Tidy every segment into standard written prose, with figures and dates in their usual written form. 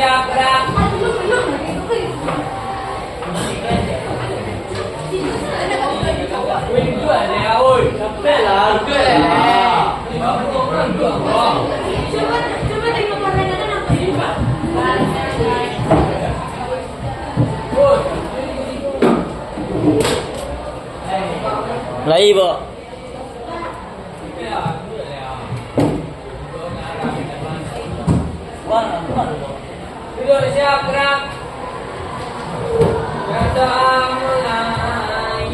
siap gerak. Wih dua deh, oi. Capek lah, dua deh. Coba tengok makanan apa ini, Pak? Lagi, Bu. Duduk siap gerak. Berdoa mulai.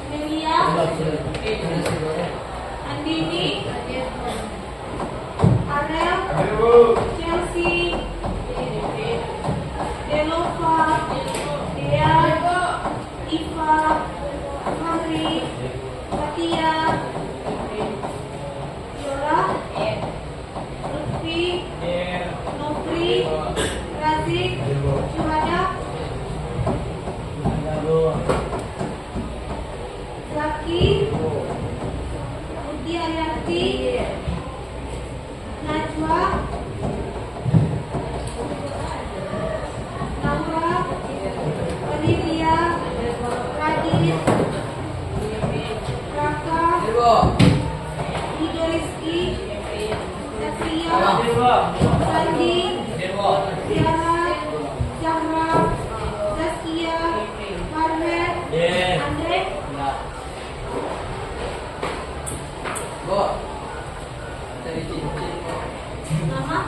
Melia, Andini, Arel, Chelsea, Delova, Dea, Iva, Mari, Katia, Yola, Lutfi, Nopri, Razik, Syuhada, Zaki, Budi Arianti, Najwa, Naura, Olivia, Radit, Raka, Ido Rizky, Satria, Sandi, Tiara, Zahra, Zaskia, Marvel, Andre, nama,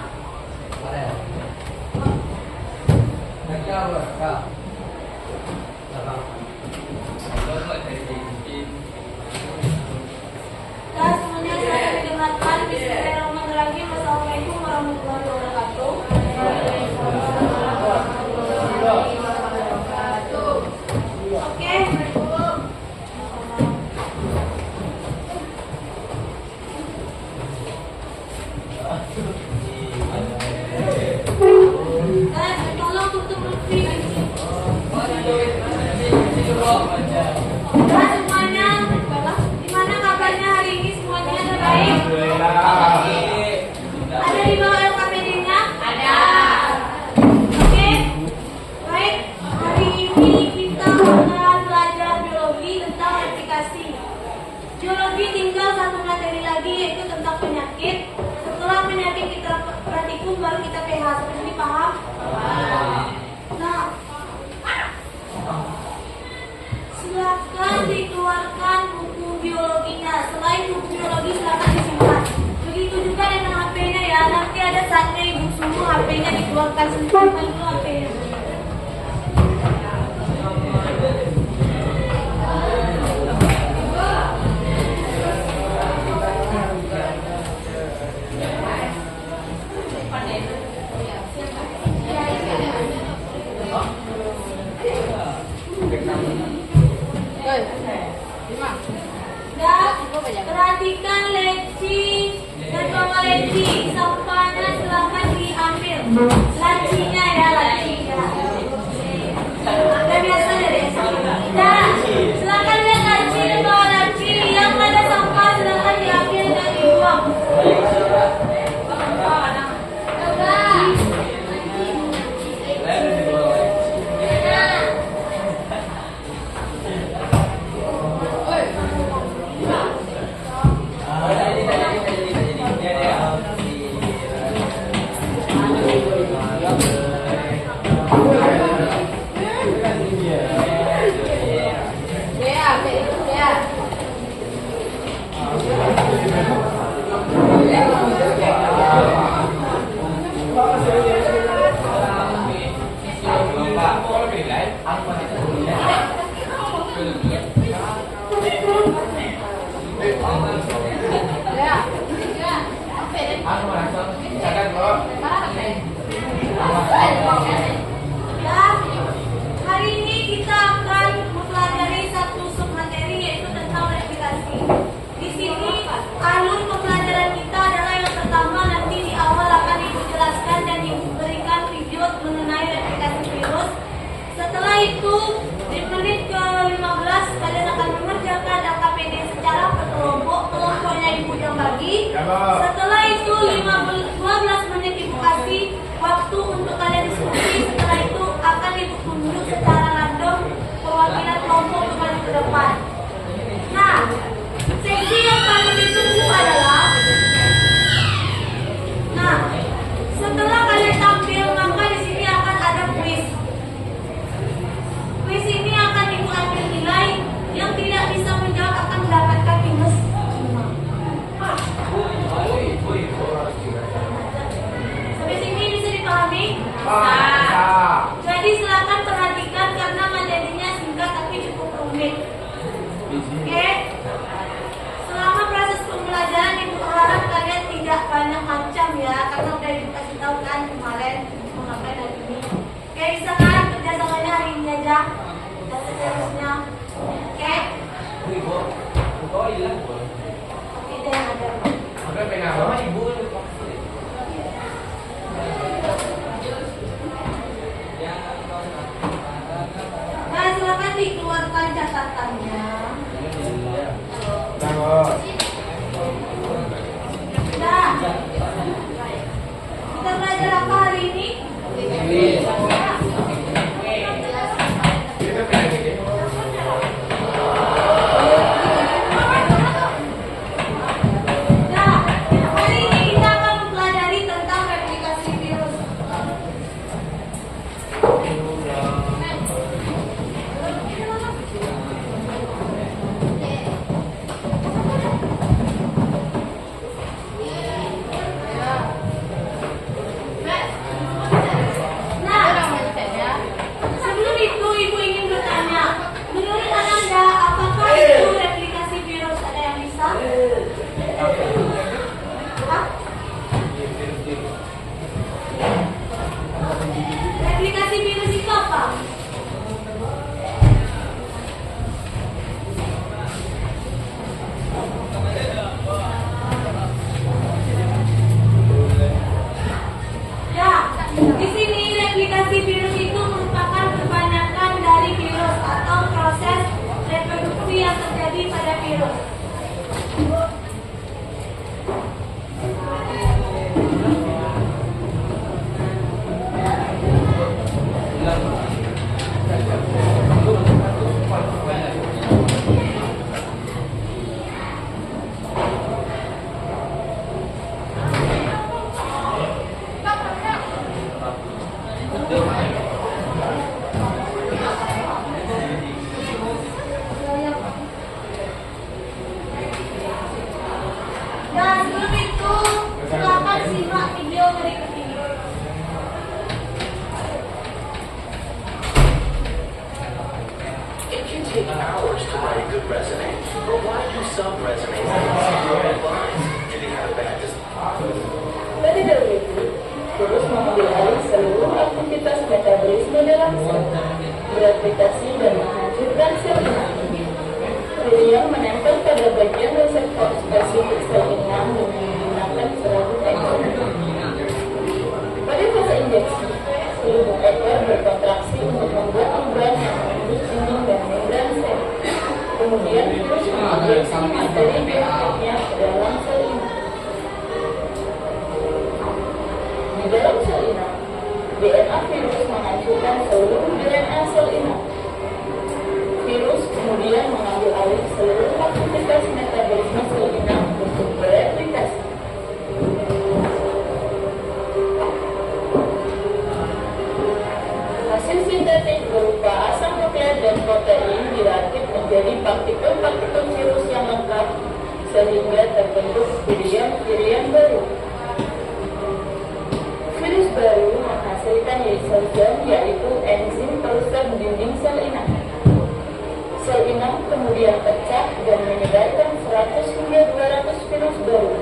dan semuanya saya didengarkan. Bismillahirrahmanirrahim. Wassalamualaikum warahmatullahi wabarakatuh. Oke. Dan tolong tutup Lutfi. Dan semuanya, gimana kabarnya hari ini? Semuanya ada baik? Ada di bawah LKPD-nya? Ada. Oke, baik. Hari ini kita akan belajar biologi tentang replikasi. Biologi tinggal satu materi lagi, yaitu tentang penyakit. Setelah penyakit kita praktikum, baru kita PH. Seperti ini, paham? Nah, silakan dikeluarkan buku biologinya. Selain buku biologi, silakan disimpan. Begitu juga dengan HP-nya ya. Nanti ada saatnya ibu suruh HP-nya dikeluarkan, simpan dulu HP-nya. Dan perhatikan leci dan bawa leci, sampahnya silakan diambil. Lacinya ya, lacinya. Agak biasa deh. Dan silakan lihat laci dan bawa laci. Yang ada sampah silakan diambil dan dibuang. Hari ini kita akan mempelajari satu submateri, yaitu tentang replikasi. Di sini alur pembelajaran kita adalah yang pertama, nanti di awal akan ibu jelaskan dan ibu berikan video mengenai replikasi virus. Setelah itu di menit ke-15 kalian akan mengerjakan LKPD secara berkelompok. Kelompoknya ibu yang bagi. Setelah itu 12 menit ibu kasih waktu untuk kalian diskusi. Setelah itu akan ibu tunjuk secara random perwakilan kelompok untuk maju ke depan. Nah, seksi yang paling ditunggu adalah, nah, setelah kalian tampil maka di sini akan ada kuis. Kuis ini akan ibu ambil nilai. Yang tidak bisa menjawab akan mendapatkan minus 5. Sampai sini bisa dipahami? Jadi silakan perhatikan karena materinya singkat tapi cukup Oke. Selama proses pembelajaran ibu harap kalian tidak banyak macam ya, karena udah dikasih tahu kan kemarin mau ngapain hari ini. Oke, bisa kan kerjasamanya hari ini aja dan seterusnya. Oke. Oke deh, ada. Nah, silakan dikeluarkan catatannya. Nah, kita belajar apa hari ini? Nah, hari ini kita akan mempelajari tentang replikasi virus. Nah, sebelum itu ibu ingin bertanya, menurut Anda apakah itu replikasi virus? Ada yang bisa? Hah? Replikasi virus itu apa? Ya, di sini replikasi virus itu merupakan kebanyakan dari virus atau proses reproduksi yang terjadi pada virus. Dan sebelum itu, silakan simak video berikut ini. It can take hours to write a good resume, but why do some resumes take 0 lines? Do they have bad design? Lebih dari itu, virus mengambil alih seluruh aktivitas metabolisme dalam sel, bereplikasi dan menghancurkan sel inang. Yang menempel pada bagian reseptor spesifik sel inang dan menggunakan serabut ekor. Pada fase injeksi, serabut ekor berkontraksi untuk membuat membran yang menembus dinding dan membran sel. Kemudian virus menginjeksi materi genetiknya ke dalam sel inang. Di dalam sel inang, DNA virus menghancurkan seluruh DNA sel inang. Virus kemudian mengambil alih seluruh aktivitas metabolisme sel inang untuk bereplikasi. Hasil sintetik berupa asam nukleat dan protein dirakit menjadi partikel-partikel virus yang lengkap sehingga terbentuk virian baru. Virus baru menghasilkan lysosom, yaitu enzim perusak dinding sel inang. Sel inang kemudian pecah dan menyebarkan 100 hingga 200 virus baru.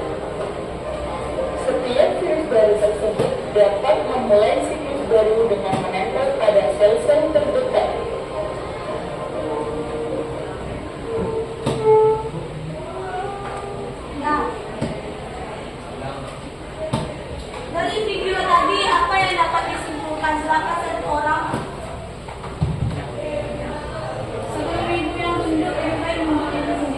Setiap virus baru tersebut dapat memulai siklus baru dengan menempel pada sel-sel terdekat. Nah, dari video tadi apa yang dapat disimpulkan? Silakan satu orang. Sebelum ibu yang tunjuk, ibu yang memberikan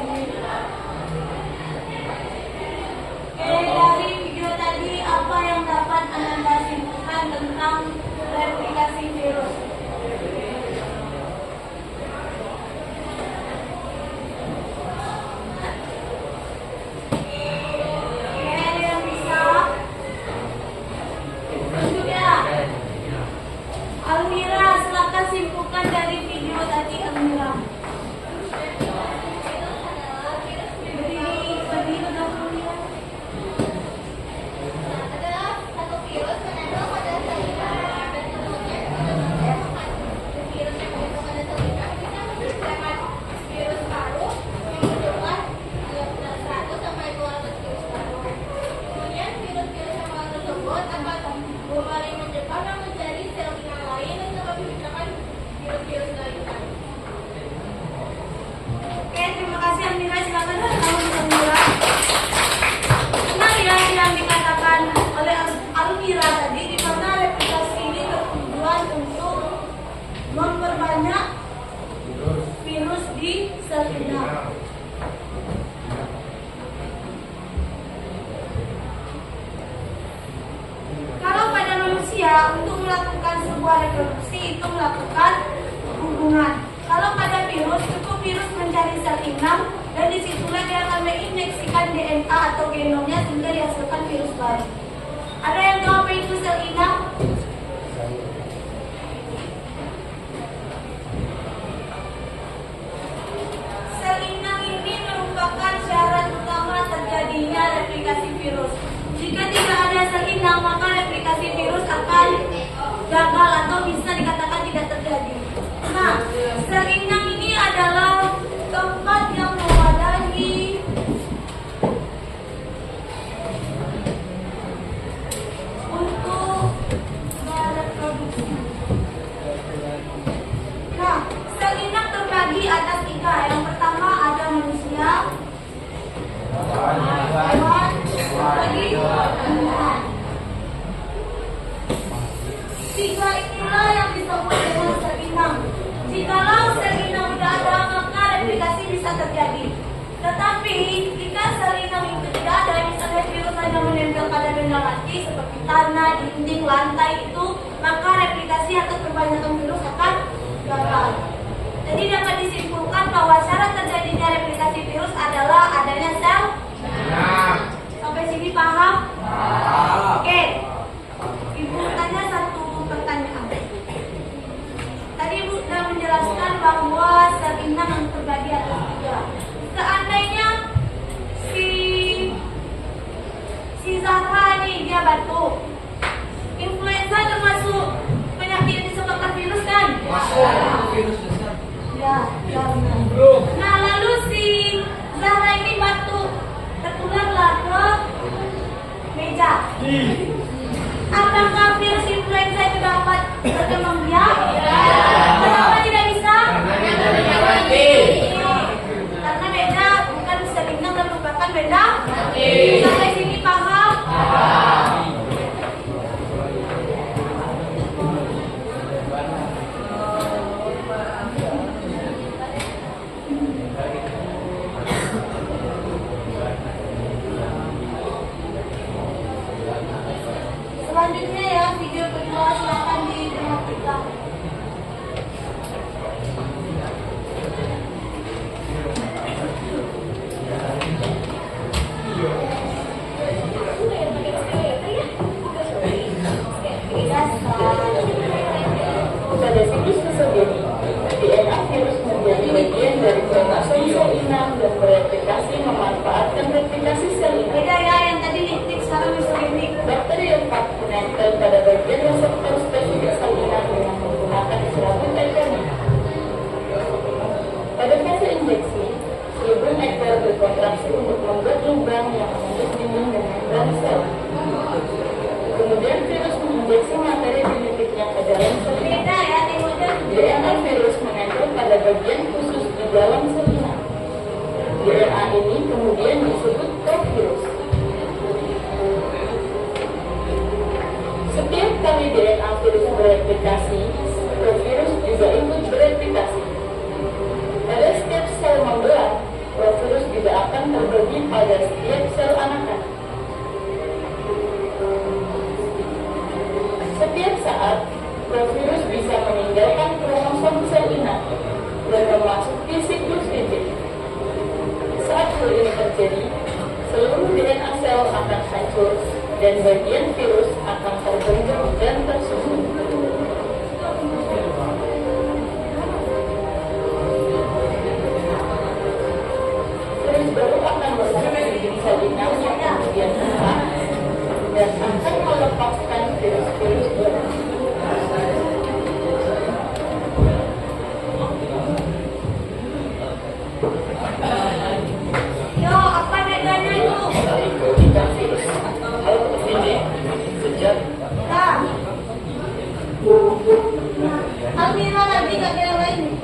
inang. Kalau pada manusia untuk melakukan sebuah reproduksi itu melakukan hubungan. Kalau pada virus cukup virus mencari sel inang dan disitulah dia akan menginjeksikan DNA atau genomnya sehingga dihasilkan virus baru. Ada yang tahu apa itu sel inang? Sel inang ini merupakan syarat utama terjadinya replikasi virus. Jika tidak ada sel inang, maka replikasi virus akan gagal atau bisa dikatakan tidak terjadi. Nah, sel inang ini adalah tempat yang mewadahi untuk bereproduksi. Nah, sel inang terbagi atas 3. Yang pertama ada manusia, hewan, lagi tumbuhan. 3 inilah yang disebut dengan sel inang. Jikalau sel inang tidak ada, maka replikasi bisa terjadi. Tetapi jika sel inang itu tidak ada, misalnya virus hanya menempel pada benda mati seperti tanah, dinding, lantai itu, maka replikasi atau kebanyakan virus akan gagal. Jadi dapat disimpulkan bahwa syarat terjadinya replikasi virus adalah adanya sel inang. Sampai sini paham? Oke. Ibu tanya satu pertanyaan. Tadi Ibu sudah menjelaskan bahwa sel inang yang terbagi atas 3. Seandainya si Zahra nih dia batuk, influenza termasuk penyakit yang disebabkan virus kan? Ya, benar. Nah lalu si Zahra ini batuk, tertularlah ke meja. Apakah virus influenza itu dapat berkembang biak? Kenapa tidak bisa? Karena beda bukan sel inang dan merupakan beda. Sampai sini paham? Selanjutnya ya, video kedua silakan diperhatikan. Pada situs tersebut, DNA virus menjadi bagian dari kromosom sel inang dan bereplikasi memanfaatkan replikasi sel inang. Beda ya, yang tadi nitik sekarang misogenik. Bakteri lemak menempel pada bagian reseptor spesifik sel inang dengan menggunakan serabut ekonik. Pada fase injeksi, hidung ekor berkontraksi untuk membuat lubang yang menutup dinding dan membran sel. Kemudian virus menginjeksi materi genetiknya ke dalam sel inang. Beda ya, tengoknya. DNA virus menempel pada bagian khusus di dalam sel inang. DNA ini kemudian disebut provirus. Setiap kali DNA virus bereplikasi, provirus juga ikut bereplikasi. Pada setiap sel membelah, provirus juga akan terbagi pada setiap sel anakan. Setiap saat, provirus bisa meninggalkan kromosom sel inang dan memasuki siklus hijau. Saat hal ini terjadi, seluruh DNA sel akan hancur dan bagian virus akan terbentuk dan tersusun. Virus baru akan berada di sel inang yang kemudian rusak dan akan melepaskan virus-virus baru. Yo, apa bedanya itu? Nah, Almira lagi gak ada yang lain.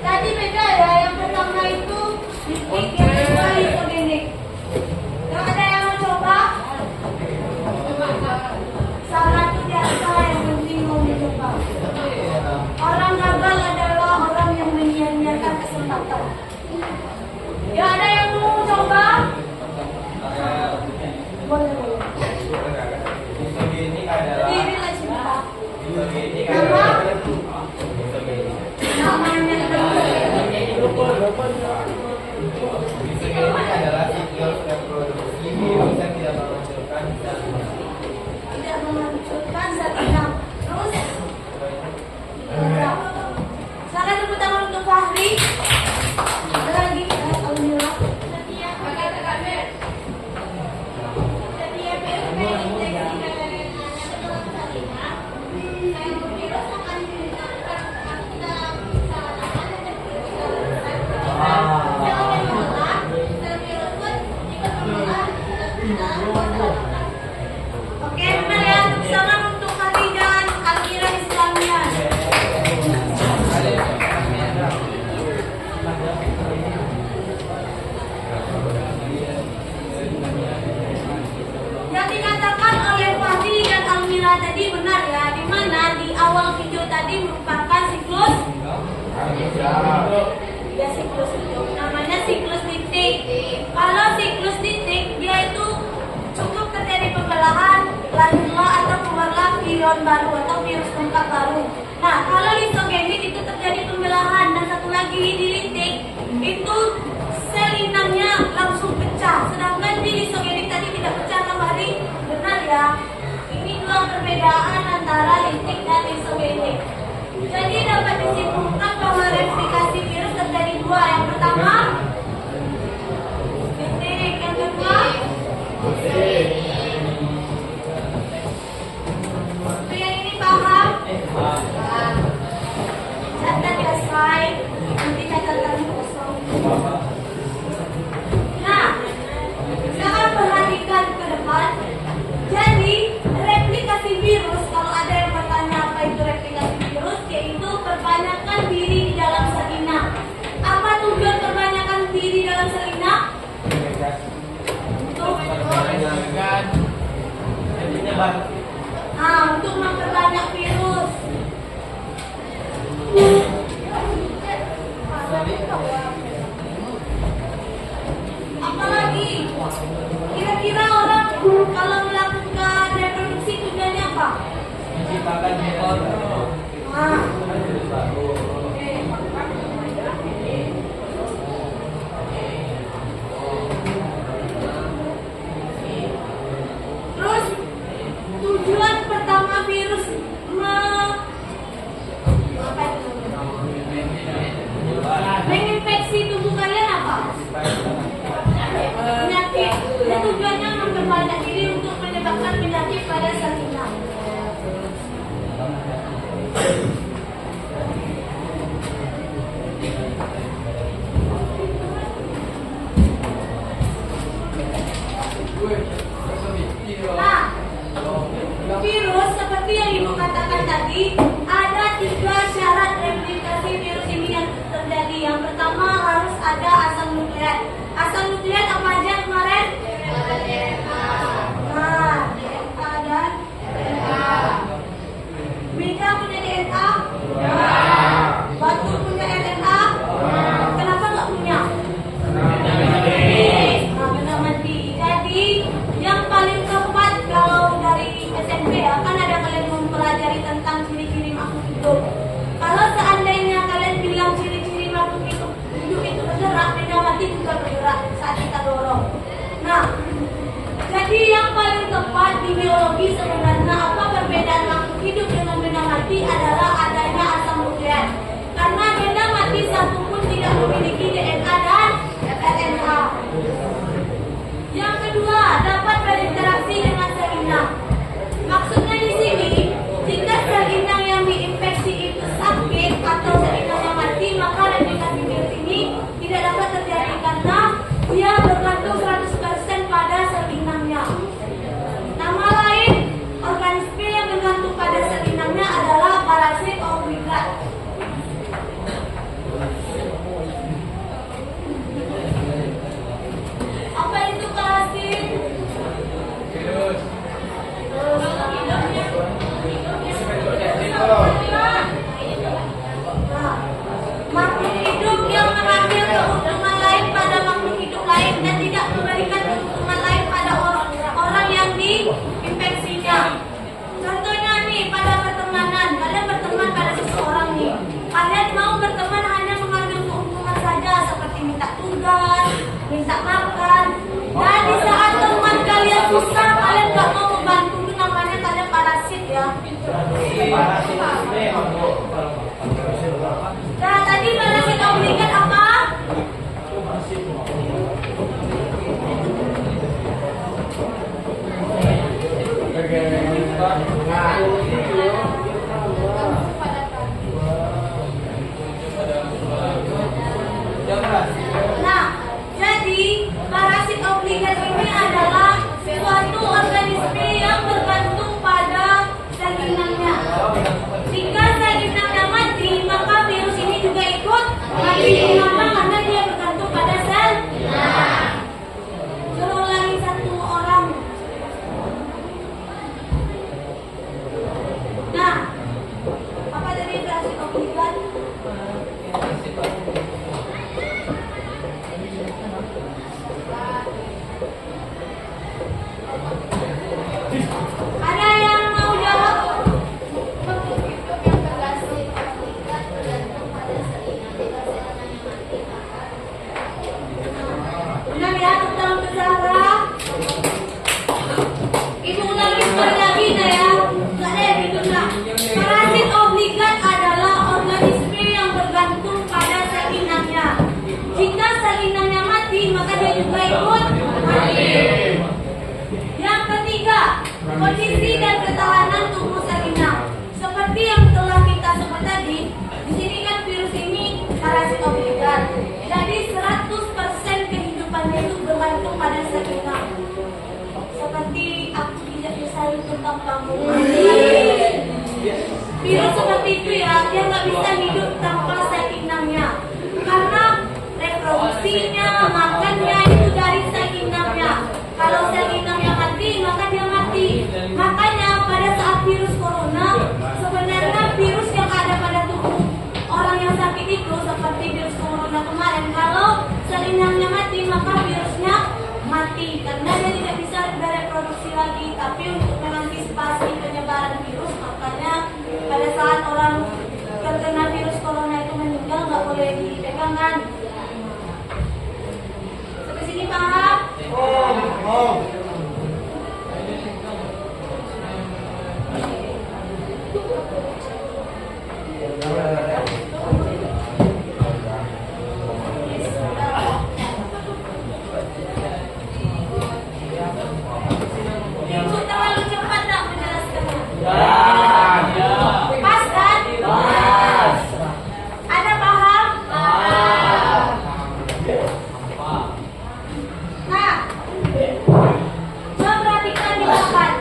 Tadi beda ya, yang pertama itu nitik, yang kedua isogenik. Yang ada yang mau coba? Salah itu biasa, yang penting mau mencoba. Orang gagal adalah orang yang menyia-nyiakan kesempatan. Ini adalah siklus reproduksi virus yang tidak menghasilkan zat inang. Tidak memunculkan zat inang. Terus silakan tepuk tangan untuk Fahri. Ada lagi? Alhamdulillah. Setiap virus terinfeksi dengan dalam salinan, virus akan diletakkan ke dalam salinan dan oke, benar ya. Salam untuk Fahri dan Almira Islamia. Yang dikatakan oleh Fahri dan Almira tadi benar ya, di mana di awal video tadi merupakan siklus ya siklus itu namanya siklus titik. Kalau siklus titik dia itu cukup terjadi pembelahan, lahirlah atau keluarlah virion baru atau virus lengkap baru. Nah, kalau lisogenik itu terjadi pembelahan, dan satu lagi di titik itu sel inangnya langsung pecah, sedangkan di lisogenik tadi tidak pecah. Kembali benar ya. Ini dua perbedaan antara litik dan lisogenik. Jadi dapat disimpulkan bahwa replikasi virus terjadi dua. Yang pertama titik, yang kedua untuk yang ini paham? Catat ya slide, nanti catatannya kosong. Nah, sekarang perhatikan ke depan. Jadi replikasi virus, kalau ada yang bertanya apa itu replikasi virus, yaitu perbanyakan diri di dalam sel inang. Apa tujuan perbanyakan diri dalam sel inang? Untuk memperbanyak virus. Apalagi kira-kira orang kalau melakukan reproduksi tujuannya apa? Menciptakan genom. Terus tujuan pertama virus menginfeksi tubuh kalian apa? Penyakit. Dan tujuannya memperbanyak diri untuk menyebabkan penyakit pada sel inang. minta makan. Dan di saat teman kalian susah, kalian nggak mau membantu, itu namanya kalian parasit ya. Nah, tadi parasit obligat apa? Nah, jadi parasit obligat ini adalah suatu organisme yang bergantung pada sel inangnya. Jika sel inangnya mati, maka virus ini juga ikut mati. Kenapa? Karena dia bergantung pada sel inang. Suruh lagi satu orang. Nah, apa tadi parasit obligat? Ada yang mau jawab? Benar ya, tentang berdarah. Ibu ulangi sekali lagi ya. Nggak ada yang ditunda. Parasit obligat adalah organisme yang bergantung pada sel inangnya. Jika sel inangnya mati, maka dia juga ikut mati. Yang ketiga, kondisi dan ketahanan tubuh sel inang. Seperti yang telah kita sebut tadi, di sini kan virus ini parasit obligat. Jadi 100% kehidupannya itu bergantung pada sel inang. Seperti aku tidak bisa tentang kamu. Virus seperti itu ya, dia nggak bisa hidup tanpa sel inangnya. Karena reproduksinya, makannya itu dari sel inangnya. Kalau sel inangnya mati, maka dia mati. Makanya pada saat virus corona, sebenarnya virus yang ada pada tubuh orang yang sakit itu seperti virus corona kemarin. Kalau sel inangnya mati, maka virusnya mati karena dia tidak bisa bereproduksi lagi. Tapi untuk mengantisipasi penyebaran virus, makanya pada saat orang terkena virus corona itu meninggal, nggak boleh dipegangkan. Sampai sini paham? Ibu terlalu cepat tak menjelaskannya? Pas kan? Ada paham? Nah, coba perhatikan di depan.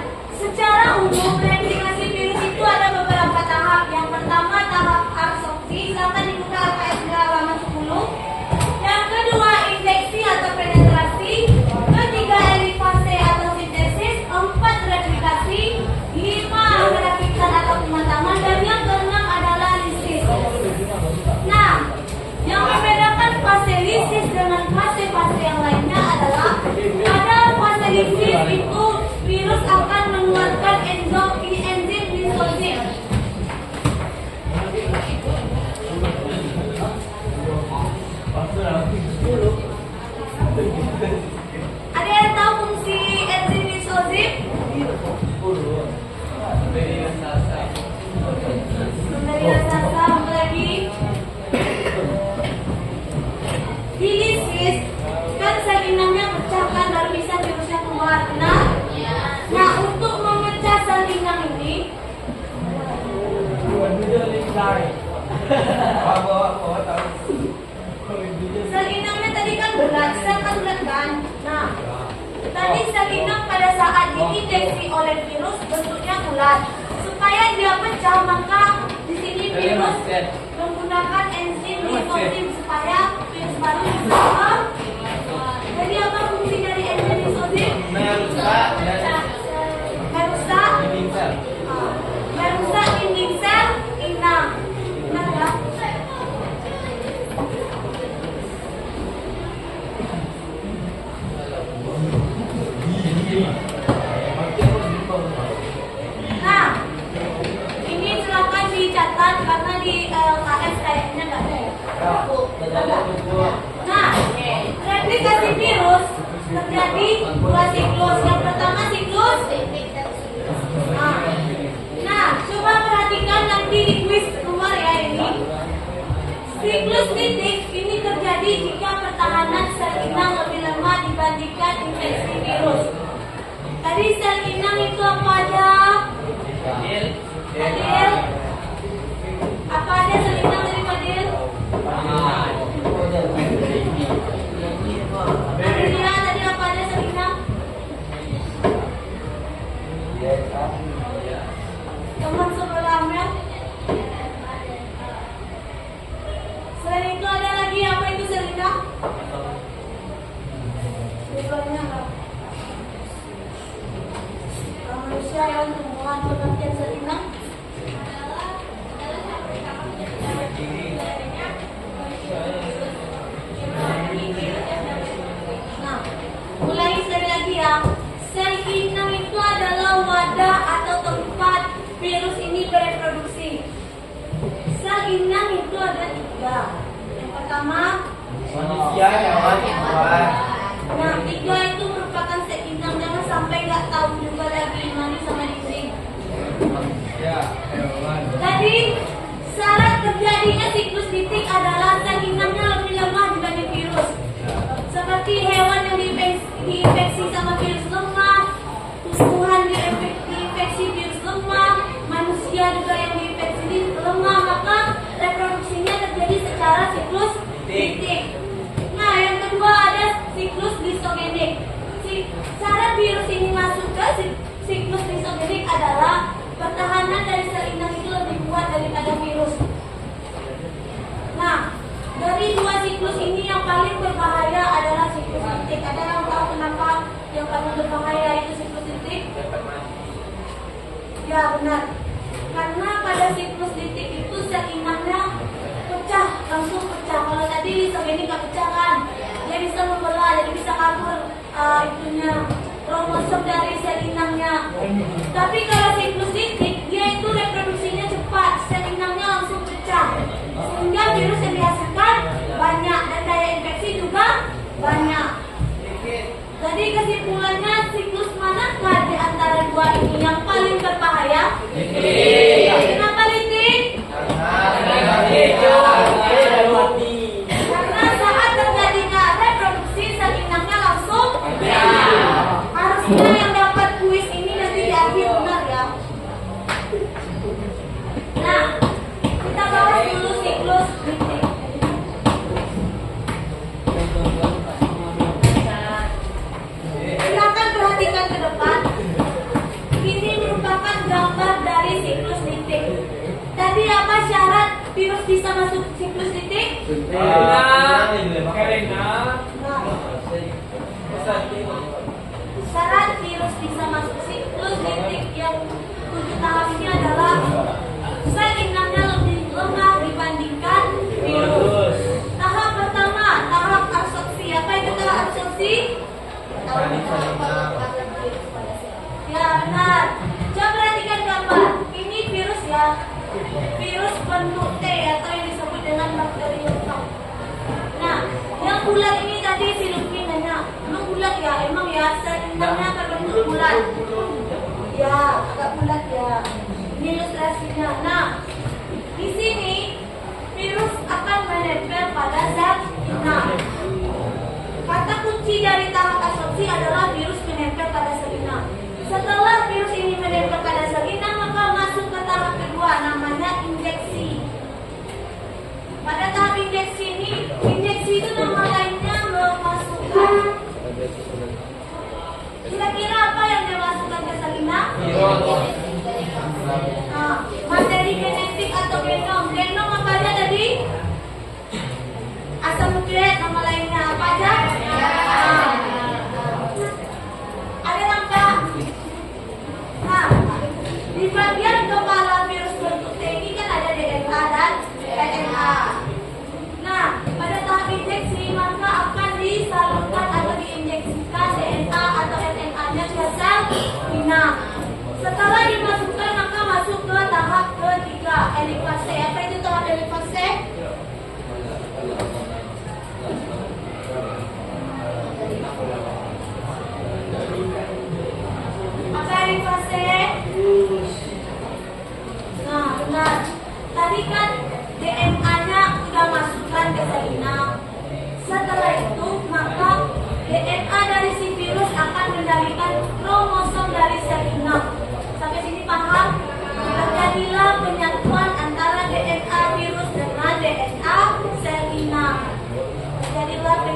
Secara umum, replikasi virus itu ada beberapa tahap. Yang pertama, tahap absorpsi, silakan dibuka LKS di halaman 10. Yang kedua, infeksi atau penetrasi. Ketiga, elipase atau sintesis. 4, replikasi. 5, perakitan atau pematangan. Dan yang keenam adalah lisis. Nah, yang membedakan fase lisis dengan fase-fase yang lainnya adalah pada fase lisis itu virus akan mengeluarkan enzim lisozim. Ada yang tahu fungsi enzim lisozim? Memberi rasa apa lagi? Di lisis kan sel inangnya pecah kan, baru bisa virusnya keluar. Nah, untuk memecah sel inang ini, sel inangnya tadi kan berat, sel kan berat kan. Nah, tadi sel inang pada saat diinjeksi oleh virus bentuknya bulat. Supaya dia pecah, maka di sini virus menggunakan enzim lisozim supaya virus baru bisa keluar. Jadi apa fungsi dari enzim lisozim? Merusak dinding sel inang. Benar ya? Nah, ini silakan dicatat karena di LKS kayaknya nggak ada ya. Nah, pertahanan sel inang lebih lemah dibandingkan infeksi virus. Tadi sel inang itu apa aja? Fadil? Apa aja sel inang dari Fadil? Nadia, tadi apa aja sel inang? Teman sebelahnya. Selain itu ada lagi apa itu sel inang? Sebelahnya apa? Manusia yang tumbuhan pengertian sel inang. Nah, mulai sekali lagi ya. Sel inang itu adalah wadah atau tempat virus ini bereproduksi. Sel inang itu ada 3. Yang pertama, Manusia, hewan, tumbuhan. nah 3 itu merupakan sel inang. Jangan sampai nggak tahu juga lagi mani sama dinding. Manusia, hewan. Tadi syarat terjadinya siklus litik adalah sel inangnya lebih lemah dibanding virus. Seperti hewan yang diinfeksi sama virus lemah, tumbuhan diinfeksi virus lemah, manusia juga yang diinfeksi lemah, maka reproduksinya terjadi secara siklus litik. Nah, yang kedua ada siklus distogenik. Cara virus ini masuk ke siklus distogenik adalah pertahanan dari sel inang itu lebih kuat daripada virus. Nah, dari 2 siklus ini yang paling berbahaya adalah siklus litik. Ada yang tahu kenapa yang paling berbahaya itu siklus litik? Ya, benar. Karena pada siklus litik itu sel inangnya pecah, langsung pecah. Kalau tadi distogenik nggak pecah kan, dia bisa membelah, jadi bisa kabur itunya kromosom dari sel inangnya. Tapi kalau siklus litik, dia itu reproduksinya cepat, sel inangnya langsung pecah, sehingga virus yang dihasilkan banyak dan daya infeksi juga banyak. Jadi kesimpulannya, siklus manakah di antara 2 ini yang paling berbahaya? Kenapa litik? Karena saat terjadinya reproduksi sel inangnya langsung harusnya yang dapat kuis ini nanti di akhir, benar ya? Nah, kita bahas dulu siklus litik. Silakan perhatikan ke depan. Ini merupakan gambar dari siklus litik. Tadi apa syarat virus bisa masuk siklus litik? Karena Syarat virus bisa masuk siklus litik yang 7 tahap ini adalah sel inangnya lebih lemah dibandingkan virus. Tahap pertama, tahap absorpsi. Apa itu tahap absorpsi? Ya, benar. Coba perhatikan gambar. Ini virus ya. Virus bentuk T atau yang disebut dengan bakterium. Nah, yang bulat ini tadi si Lutfi nanya, emang bulat ya? Emang ya, sel inangnya berbentuk bulat. Ya, agak bulat ya. Ini ilustrasinya. Nah, di sini virus akan menempel pada sel inang. Kata kunci dari tahap absorpsi adalah virus menempel pada sel inang. Setelah virus ini menempel pada sel inang, maka masuk ke tahap kedua, namanya injeksi. Pada tahap injeksi ini, injeksi itu nama lainnya memasukkan. Kira-kira apa yang dimasukkan ke sel inang? Nah, materi genetik atau genom. Genom apa aja tadi? Asam nukleat, nama lainnya apa aja? Ada langkah. Nah, di bagian kepala virus bentuk T ini kan ada DNA dan RNA. Nah, pada tahap injeksi maka akan disalurkan atau diinjeksikan DNA atau RNA-nya ke sel inang. Setelah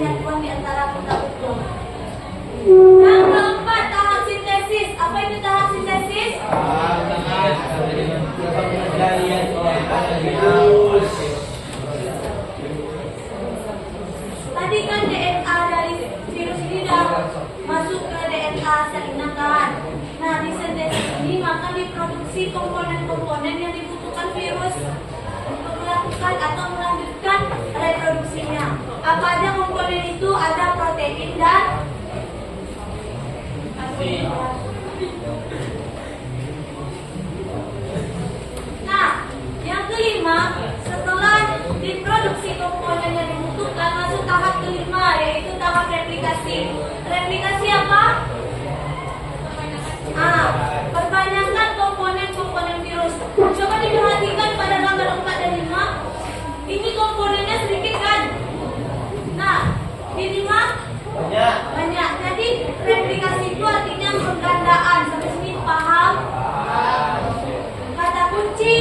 penyatuan di antara kota-kota. Yang keempat, tahap sintesis. Apa itu tahap sintesis? Tadi kan DNA dari virus ini dah masuk ke DNA sel inang. Nah, di sintesis ini maka diproduksi komponen-komponen yang dibutuhkan virus untuk melakukan atau melanjutkan reproduksinya. Apa aja komponen itu? Ada protein dan nah, yang kelima, setelah diproduksi komponen yang dibutuhkan, masuk tahap kelima, yaitu tahap replikasi. Replikasi apa? Perbanyakan komponen-komponen virus. Coba diperhatikan pada gambar 4 dan 5. Ini komponennya sedikit kan? Nah, di 5 banyak. Jadi replikasi itu artinya penggandaan. Sampai sini paham? Kata kunci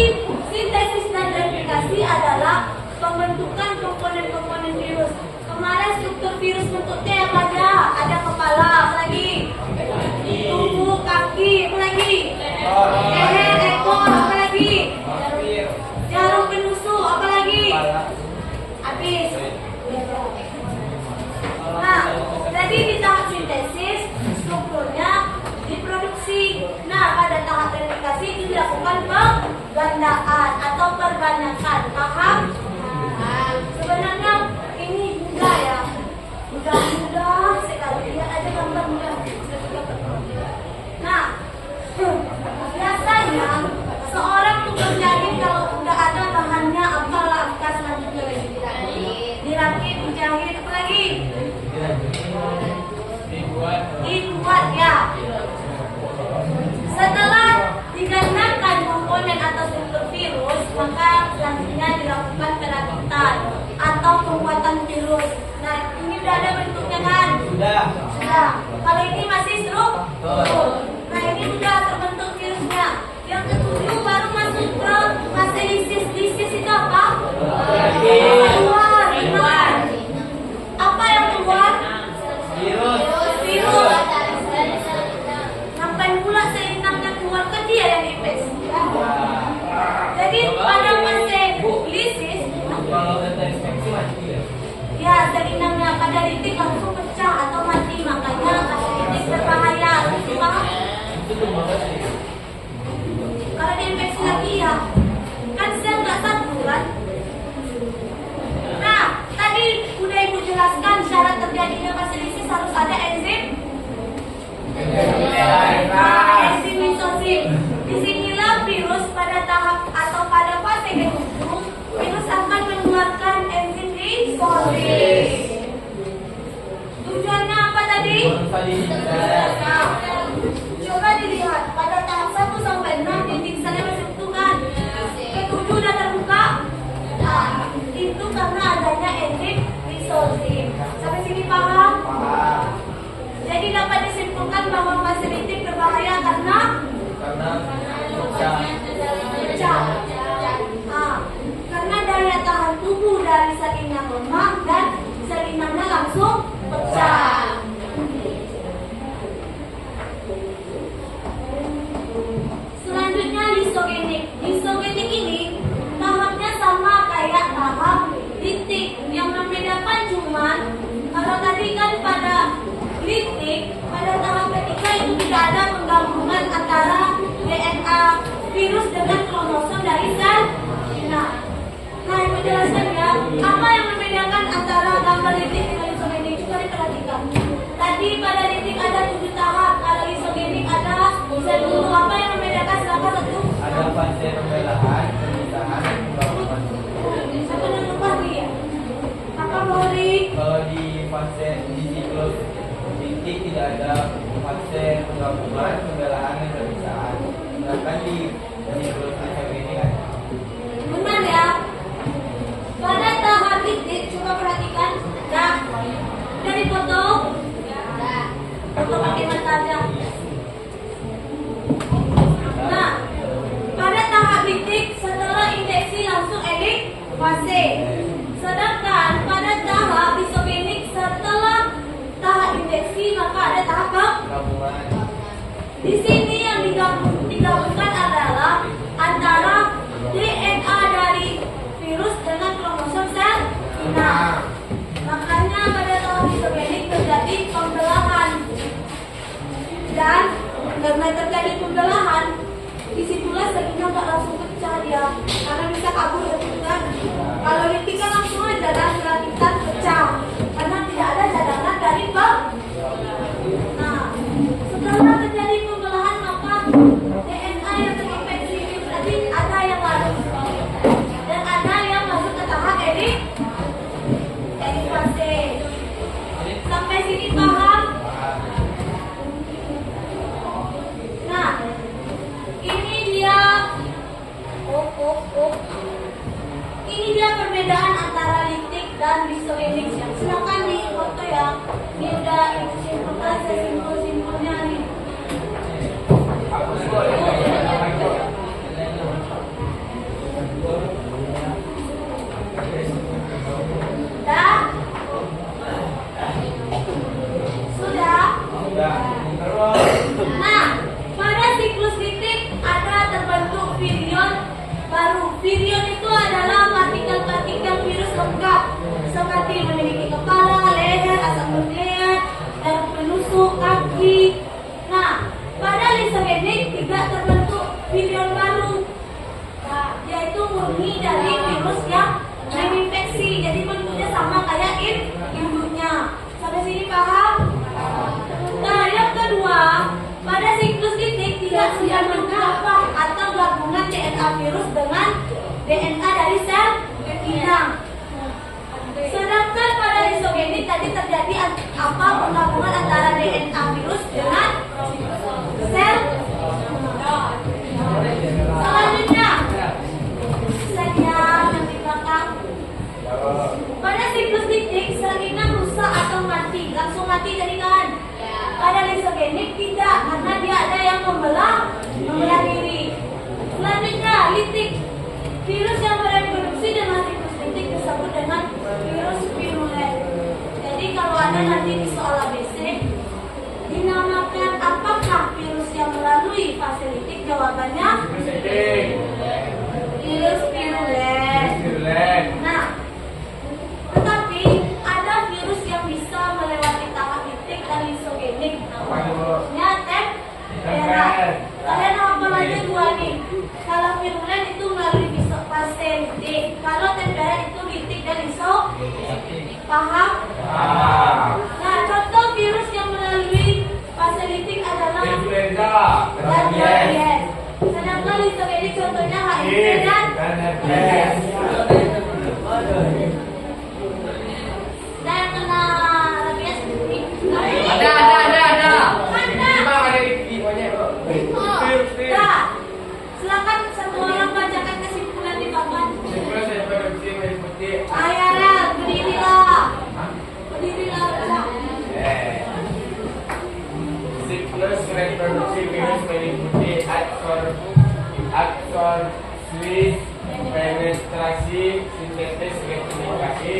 sintesis dan replikasi adalah pembentukan komponen-komponen virus. Kemarin struktur virus bentuknya apa aja? Ada kepala, apa lagi? Tubuh, kaki, apa lagi? Leher, ekor, apa lagi? Jarum penusuk, apa lagi? Habis. Nah, jadi di tahap sintesis strukturnya diproduksi. Nah, pada tahap replikasi itu dilakukan penggandaan atau perbanyakan. Paham? Sebenarnya ini mudah ya, mudah sekali. Lihat aja gambar mudah. Nah, biasanya seorang tukang jahit kalau udah ada bahannya apa langkah selanjutnya dirakit, dijahit, apa lagi? Dibuat ya. Setelah digandakan komponen atau struktur virus, maka selanjutnya dilakukan perakitan atau pembuatan virus. Nah, ini udah ada bentuknya kan? Sudah. Kalau ini masih struktur. Nah, ini sudah terbentuk virusnya. Yang ketujuh baru masuk ke fase lisis. Lisis itu apa? Keluar. Apa yang keluar? Virus. Sampai mula seinangnya keluar ke dia yang infeksi. Jadi pada fase lisis, ya seinangnya pada titik langsung pecah atau mati. Makanya fase lisis berbahaya. Paham? Kalau diinfeksi lagi ya, kan sel nggak satu kan? Nah, tadi udah ibu jelaskan syarat terjadinya fase lisis harus ada enzim. Enzim lisosim. Disinilah virus pada tahap atau pada fase ketujuh, virus akan mengeluarkan enzim lisosim. Tujuannya apa tadi? Nah, coba dilihat pada tahap 1 sampai 6 titik selnya masih utuh kan? Ketujuh udah terbuka. Nah, itu karena adanya enzim lisosim. Sampai sini paham? Jadi dapat disimpulkan bahwa fase litik berbahaya karena pecah. Karena daya tahan tubuh dari sel inang lemah dan sel inangnya langsung pecah. Selanjutnya lisogenik. Lisogenik ini tahapnya sama kayak tahap litik. Yang membedakan cuman kalau tadi kan pada litik, pada tahap ketiga itu tidak ada penggabungan antara DNA virus dengan kromosom dari sel inang. Nah, yang menjelaskan ya, apa yang membedakan antara gambar litik dengan lisogenik? Coba diperhatikan. Tadi pada litik ada 7 tahap, kalau lisogenik ada 10. Apa yang membedakan? Silakan satu. Ada fase pembelahan, pemisahan, dan penggabungan. Satu dan lupa ya. Apa Mori? Kalau di fase di siklus litik tidak ada fase penggabungan, pembelahan, dan pemisahan. Sedangkan di siklus lisogenik ada. Benar ya. Pada tahap litik, coba perhatikan. Dari foto. Foto pakai mata aja. Nah, pada tahap litik setelah injeksi langsung elik fase. Sedangkan pada tahap lisogenik Di sini yang digabungkan adalah antara DNA dari virus dengan kromosom sel inang. Makanya pada tahap isogenik terjadi pembelahan. Dan karena terjadi pembelahan, disitulah sel inang tak langsung pecah dia, karena bisa kabur gitu kan. Kalau litik kan langsung aja dan sel kita pecah, karena tidak ada cadangan dari bang. Nah, setelah terjadi pembelahan maka DNA yang terinfeksi virus tadi ada yang larut dan ada yang masuk ke tahap fase. Sampai sini paham? Nah, ini dia ini dia perbedaan antara litik dan isogenik. Silakan di foto ya. Ini udah simpulkan sesimpul-simpulnya nih. Sudah? Nah, pada siklus litik ada terbentuk virion baru. Virion itu adalah partikel-partikel virus lengkap seperti memiliki kepala, leher, asap nuklear, dan penusuk kaki. Nah, pada lisogenik tidak terbentuk virion baru, yaitu murni dari virus yang menginfeksi. Jadi bentuknya sama kayak induknya. Sampai sini paham? Nah, yang kedua, pada siklus litik tidak terjadi apa atau gabungan DNA virus dengan DNA dari sel inang. Sedangkan pada lisogenik tadi terjadi apa penggabungan antara DNA virus dengan sel. Selanjutnya, sayang yang di belakang. Pada siklus litik sel inang rusak atau mati, langsung mati jaringan. Pada lisogenik tidak, karena dia ada yang membelah diri. Selanjutnya, litik. Virus yang bereproduksi dengan siklus litik disebut dengan virus virulen. Jadi kalau ada nanti di soal ABC, dinamakan apakah virus yang melalui fase litik? Jawabannya virus virulen. Nah, tetapi ada virus yang bisa melewati tahap litik dan lisogenik. Namanya temperat. Kalian hafal aja dua nih. Kalau virulen itu melalui fase litik. Kalau temperat itu litik dan lisogenik. Paham? Nah, contoh virus yang melalui fase litik adalah influenza dan rabies. Sedangkan lisogenik contohnya HIV dan rabies. Saya kena rabies ini. Ada. Nah, silakan satu orang bacakan kesimpulan di papan. Ayolah, berdirilah. Baca. Siklus reproduksi virus meliputi absorpsi, penetrasi, sintesis, replikasi,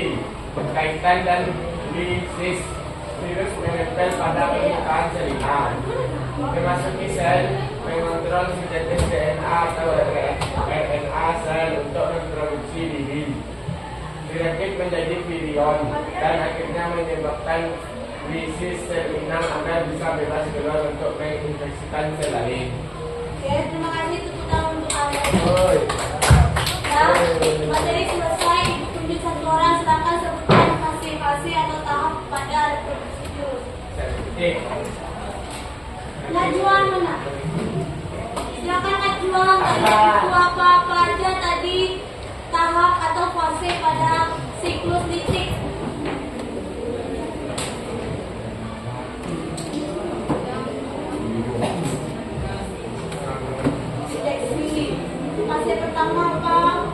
berkaitan dan lisis. Virus menempel pada permukaan sel inang, memasuki sel, mengontrol sintesis DNA atau RNA sel untuk memproduksi diri, direktif menjadi virion, dan akhirnya menyebabkan lisis sel inang agar bisa bebas keluar untuk menginfeksikan sel lain. Oke, terima kasih tepuk tangan untuk kalian. Ya, materi selesai. Tunjuk satu orang, sedangkan sebutkan fase-fase atau tahap pada reproduksi virus. Najwan mana? Silakan Najwan. Tadi apa aja tadi tahap atau fase pada siklus litik. Fase pertama apa?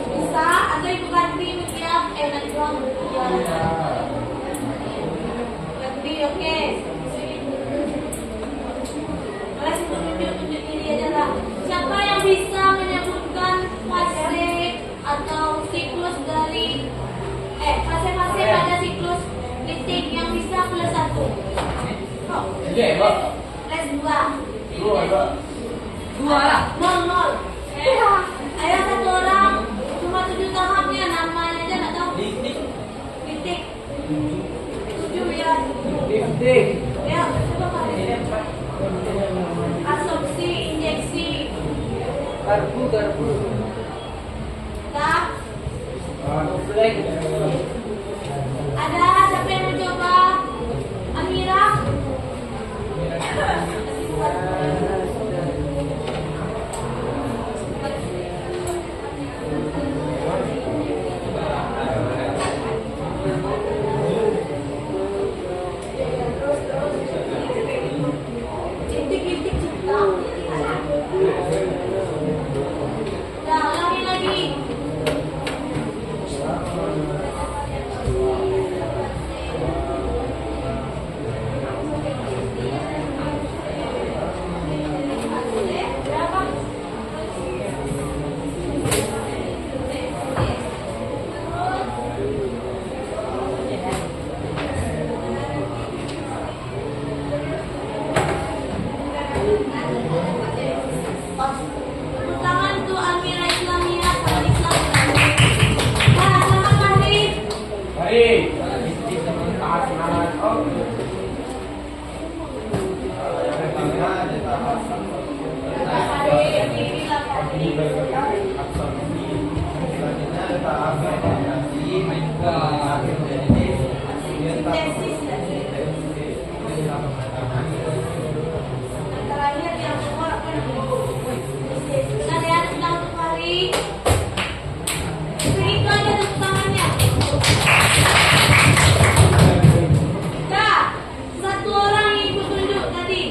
Bisa atau ibu ganti ya? Najwa ganti, oke. Oke, Pak. Les 2. Dua lah. 0. Ada satu orang cuma 7 tahunnya, namanya aja nggak tahu. Titik. 7 ya. Ya, coba pakai. Absorpsi, injeksi. Garpu. Dah. Ada siapa yang mau coba? Amira. Intik cinta. Dah, lagi. Tangan tuh Amira Islamia sama Islam. Nah, sama Fahri. Sintesis ya. Terakhir yang keluar apa namanya? Nah, ya, sedang untuk Fahri. Begitu aja tepuk tangannya. Dah, satu orang yang ikut tunjuk tadi.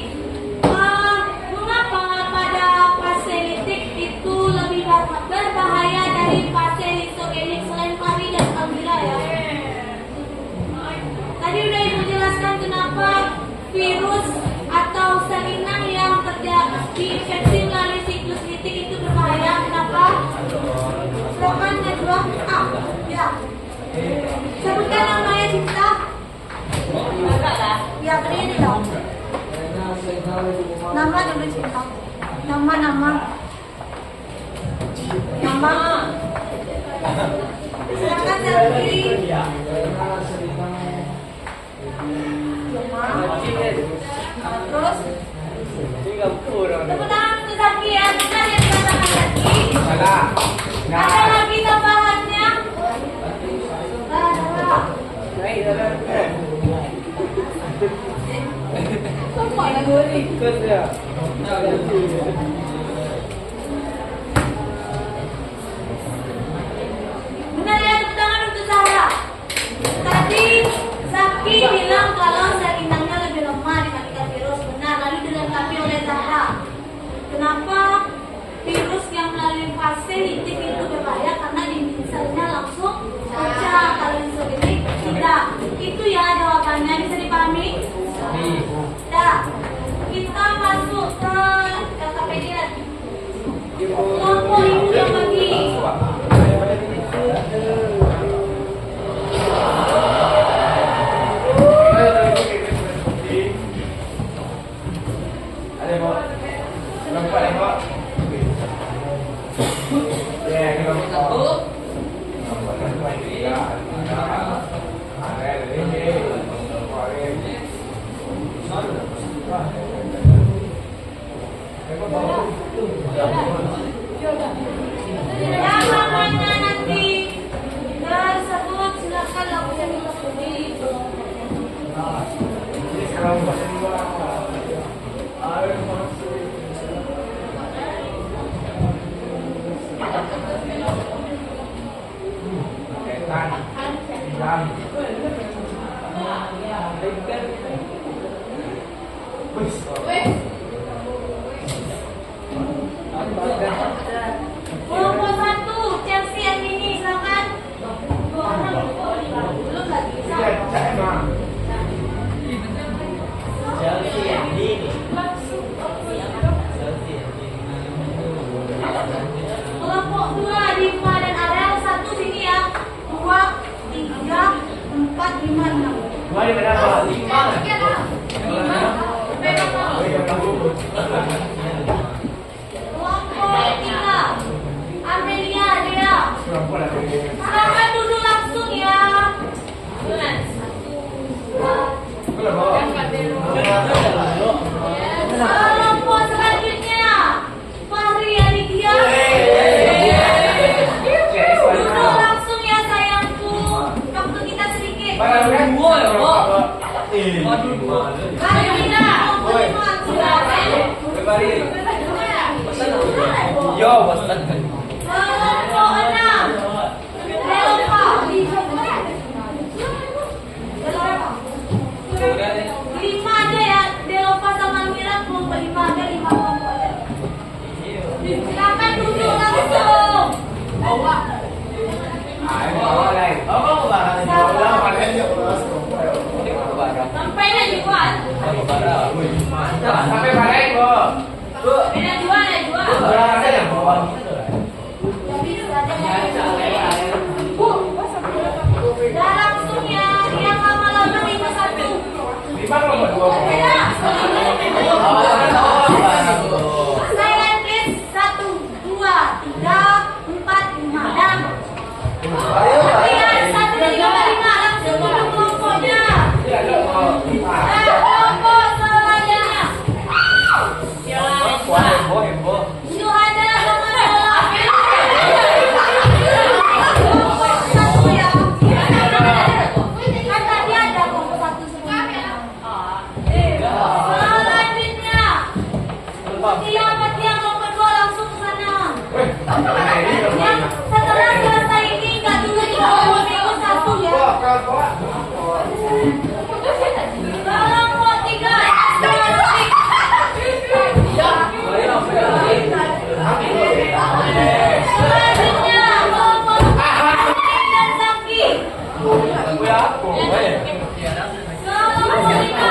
Mengapa pada fasilitik itu lebih berbahaya dari fase lisogenik selain Fahri dan Amira ya? Tadi udah ibu jelaskan kenapa virus atau sel inang yang diinfeksi melalui siklus litik itu berbahaya. Kenapa? Slogan kedua A. Ya. Sebutkan namanya Cinta. Ya, berdiri dong. Nama dulu Cinta. Nama. Silakan selfie. Terus tepuk tangan untuk Zaki ya. Benar yang dikatakan Zaki. Ada lagi tambahannya? Benar ya, tepuk tangan untuk Zahra. Tadi Zaki bilang kalau sel inangnya lebih lemah dibandingkan virus. Benar, lalu dilengkapi oleh Zahra. Kenapa virus yang melalui fase litik itu berbahaya? Karena di selnya langsung pecah. Kalau lisogenik tidak. Itu ya jawabannya, bisa dipahami? Dah, kita masuk ke LKPD lagi. Kelompok ibu yang bagi. Yang namanya nanti tersebut silakan lakukan studi. Kelompok 1, Chelsea yang ini silakan. Belum lagi. Kelompok 2, Diva dan Arel. 1 sini ya. 2, 3, 4, 5, 6. 5. Bari. Yo, bosan. Kelompok 6. Lima aja ya, Delova sama Mira kelompok 5 aja, 5 kelompok aja. Silakan duduk langsung. Sampai dah jual. Sampai balik, Bu. Bu. Beda jual ya jual. Ada yang bawa gitu. Dah langsung ya, yang lama-lama 5-1. 5 nomor 2. Silent please. 1, 2, 3, 4, 5. Dah. Ya, 1, 2, 3, 4, 5. Langsung duduk kelompoknya. Kelompok selanjutnya. Syuhada sama Dola. Kelompok 1 ya. Kan tadi ada kelompok 1 sebelumnya. Selanjutnya. Tiang kelompok 2 langsung ke sana. Yang setelah selesai ini nggak tunggu di kelompok minggu 1 ya. Kelompok 3. Selanjutnya kelompok dan Zaki. Kelompok 5.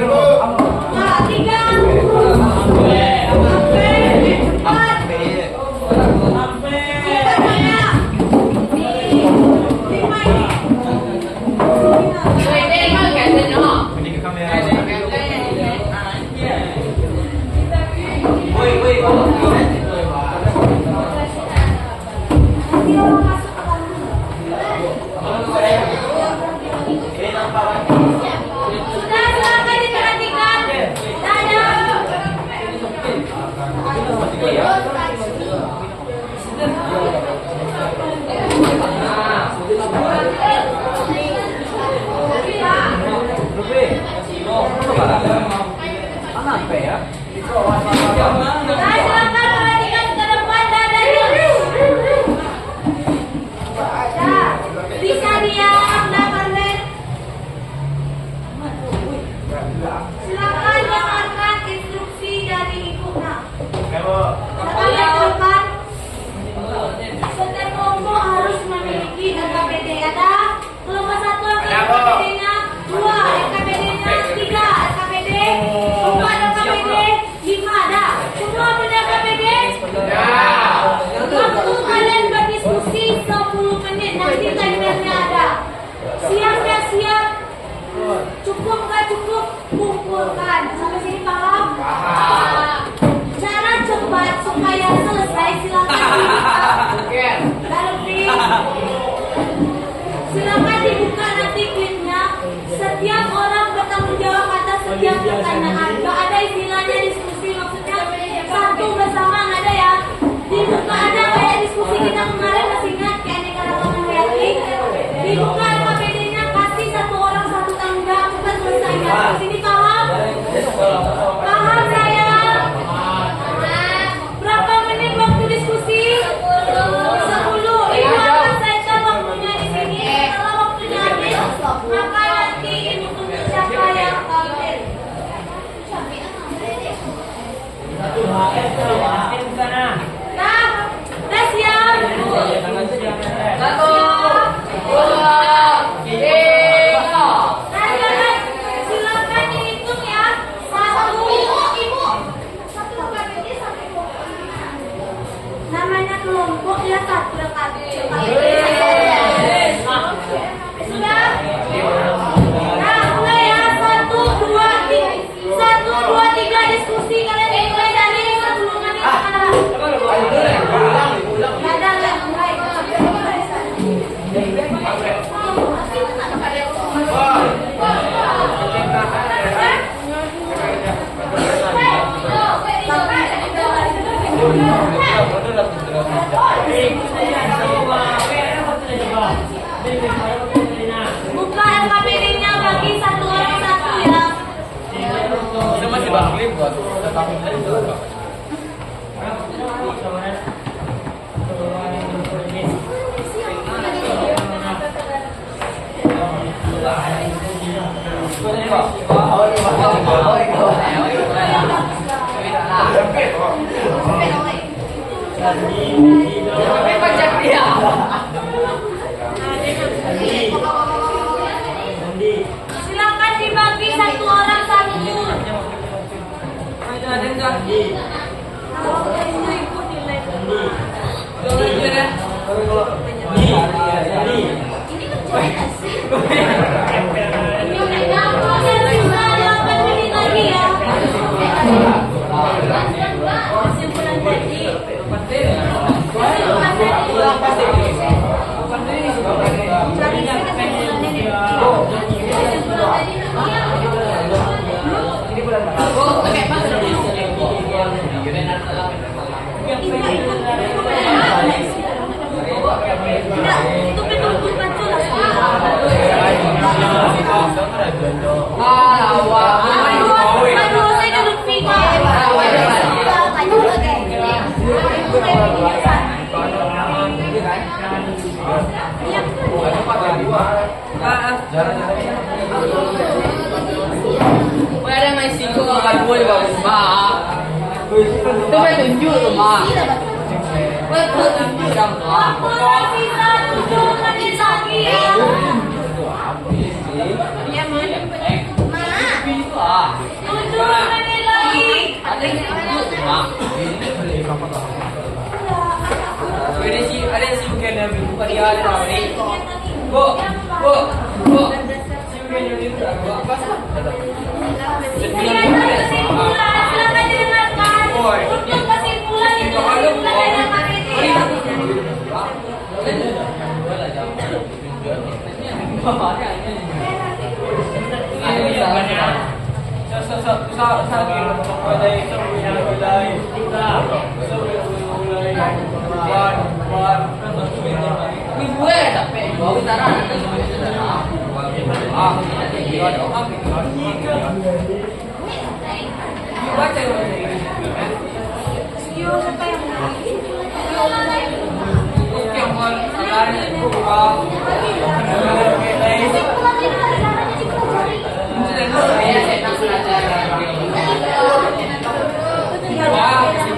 Dua, tiga. Oh, dia satu yang tadi. Sudah? Nah, mulai ya. 1, 2, 3 diskusi. Kalian mulai dari sebelum nanti sekarang. Ada mulai. Buka LKPD-nya bagi satu orang satu ya. Itu masih bangkit buat Silakan dibagi satu orang satu. Ada masih kok gue di bawah Mak. Itu main tunjuk tuh Mak. Betul tunjuk dong Mak. Bisa 7 menit lagi ya. Iya Man. itu ah. 7 menit lagi. Ada yang tunjuk tuh Mak. Ada si bukan nabi bukan dia ada nabi. Bu. Si bukan nabi itu apa sih? Silakan didengarkan. Untuk kesimpulan itu kesimpulan dari KPD. Gue capek. Bawa utara nanti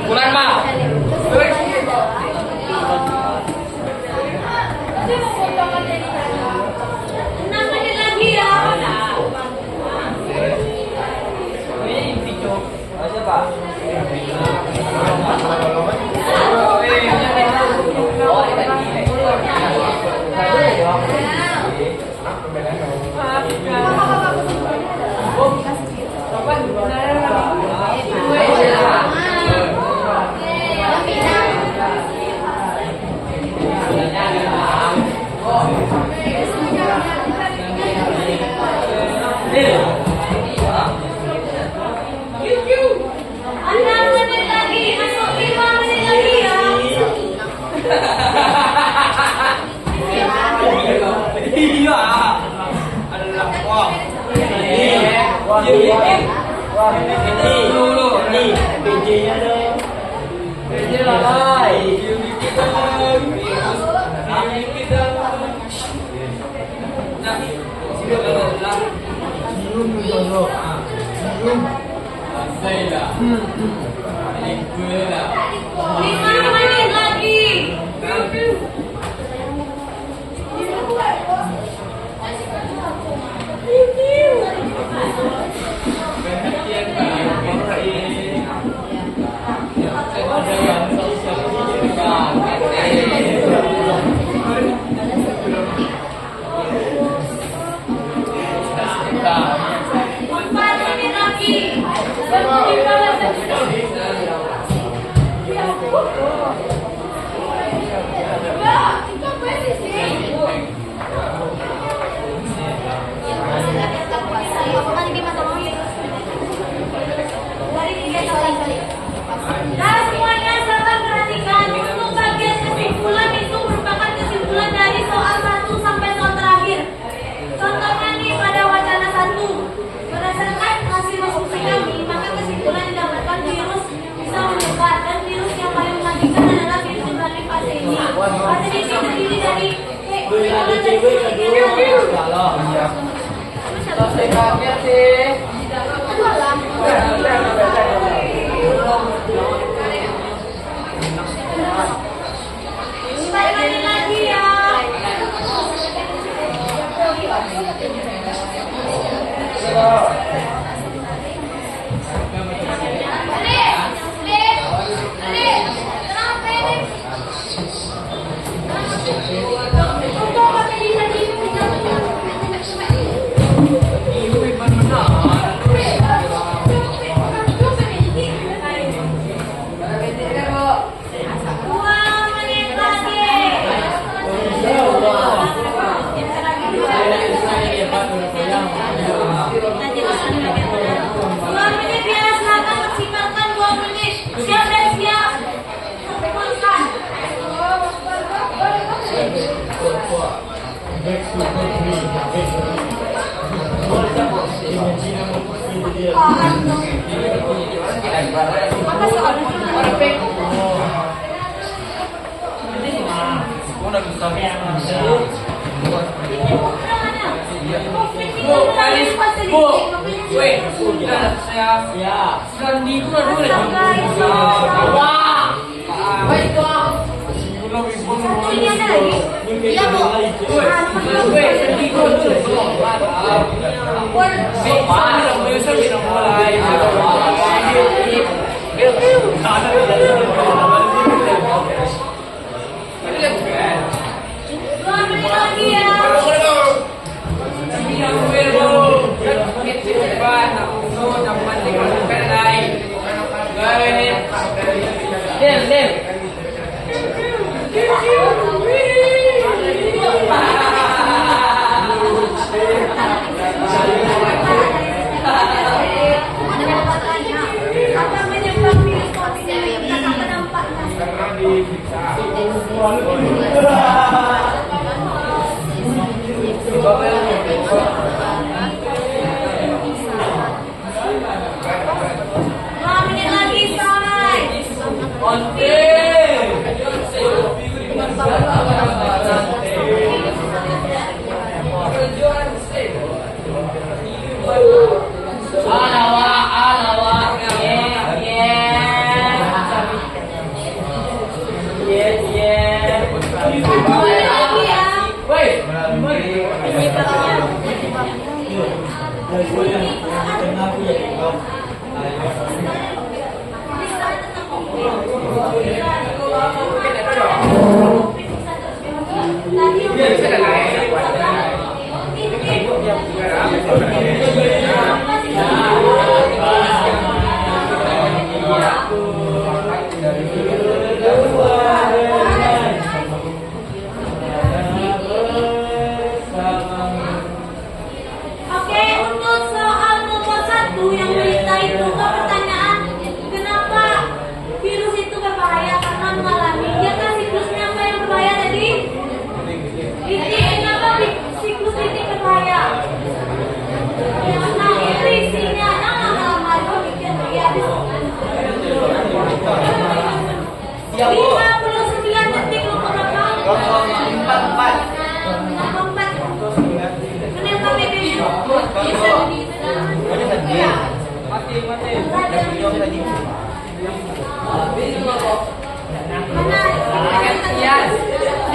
bulan Mak. 6 menit lagi ya. Jangan dari sini. Kalau iya. Selesai kaget sih. Balik lagi ya.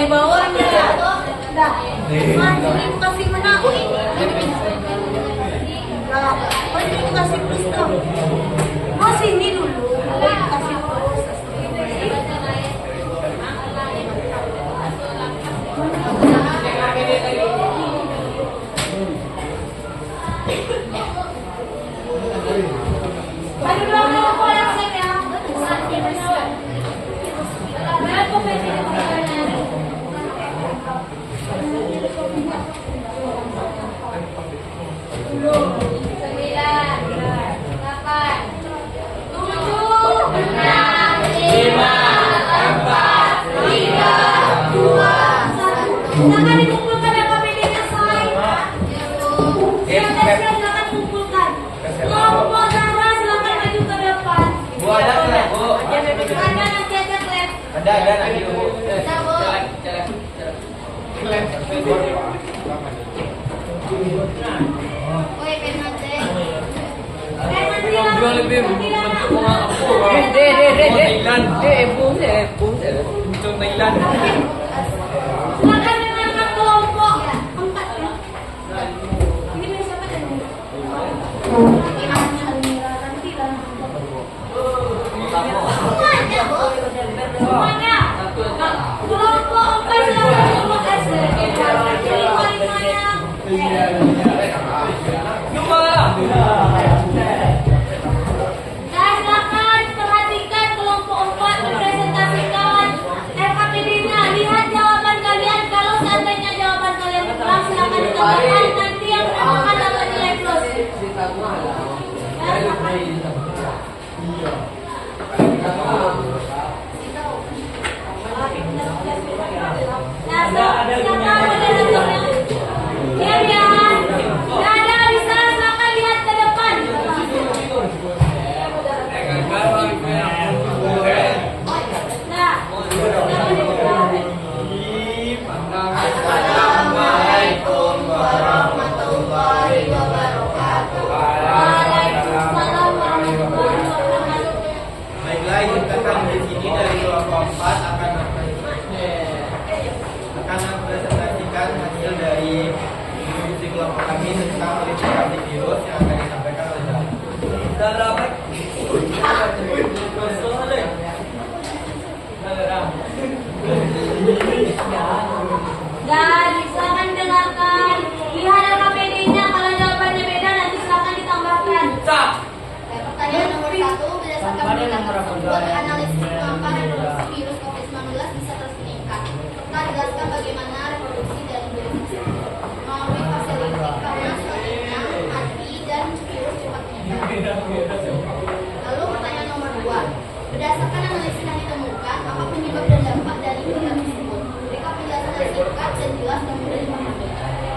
Di bawahnya dah. Ini kasih mana? Ini kasih plus dong. Oh sini dulu. Kasih plus. Aduh, dong, aku yang set ya. Berapa Silakan dikumpulkan yang pemilihnya saya. Silakan kumpulkan. Kelompok Zahra silakan maju ke depan. Bu ada nggak, Bu? Ada nanti aja klep. Ada nanti Bu. Ada Bu. Woi, penate. Jual lebih bentuk orang Untuk Thailand. Silakan dengarkan kelompok 4 ya. Ini dari siapa dan ini? Nanti lah. Semuanya. Kelompok 4 silakan kelompok S. Silakan perhatikan kelompok 4 mempresentasikan FAPD-nya. Lihat jawaban kalian. Kalau seandainya jawaban kalian benar, silakan ditambahkan. Nanti yang menambahkan dapat nilai plus. Nah, silakan moderatornya. Diam ya. Nggak ada bisa, silakan lihat ke depan. Nah, Assalamualaikum warahmatullahi wabarakatuh. Waalaikumsalam warahmatullahi wabarakatuh. Baiklah, kita akan di sini dari kelompok 4 akan mempresentasikan hasil dari diskusi kelompok kami tentang modifikasi virus yang akan disampaikan oleh Dalam. Dan silakan dengarkan. Lihat LKPD-nya. Kalau jawabannya beda nanti silakan ditambahkan. Pertanyaan nomor 1, berdasarkan penelitian tersebut, analisis kemampuan reproduksi virus COVID-19 bisa terus meningkat. Serta jelaskan bagaimana reproduksi dari virus tersebut melalui fase limpik karena selanjutnya mati dan virus cepat menyebar. Lalu pertanyaan nomor 2, berdasarkan analisis yang ditemukan, apa penyebab dan dampak dari virus tersebut? Berikan penjelasan yang singkat dan jelas dan mudah dipahami.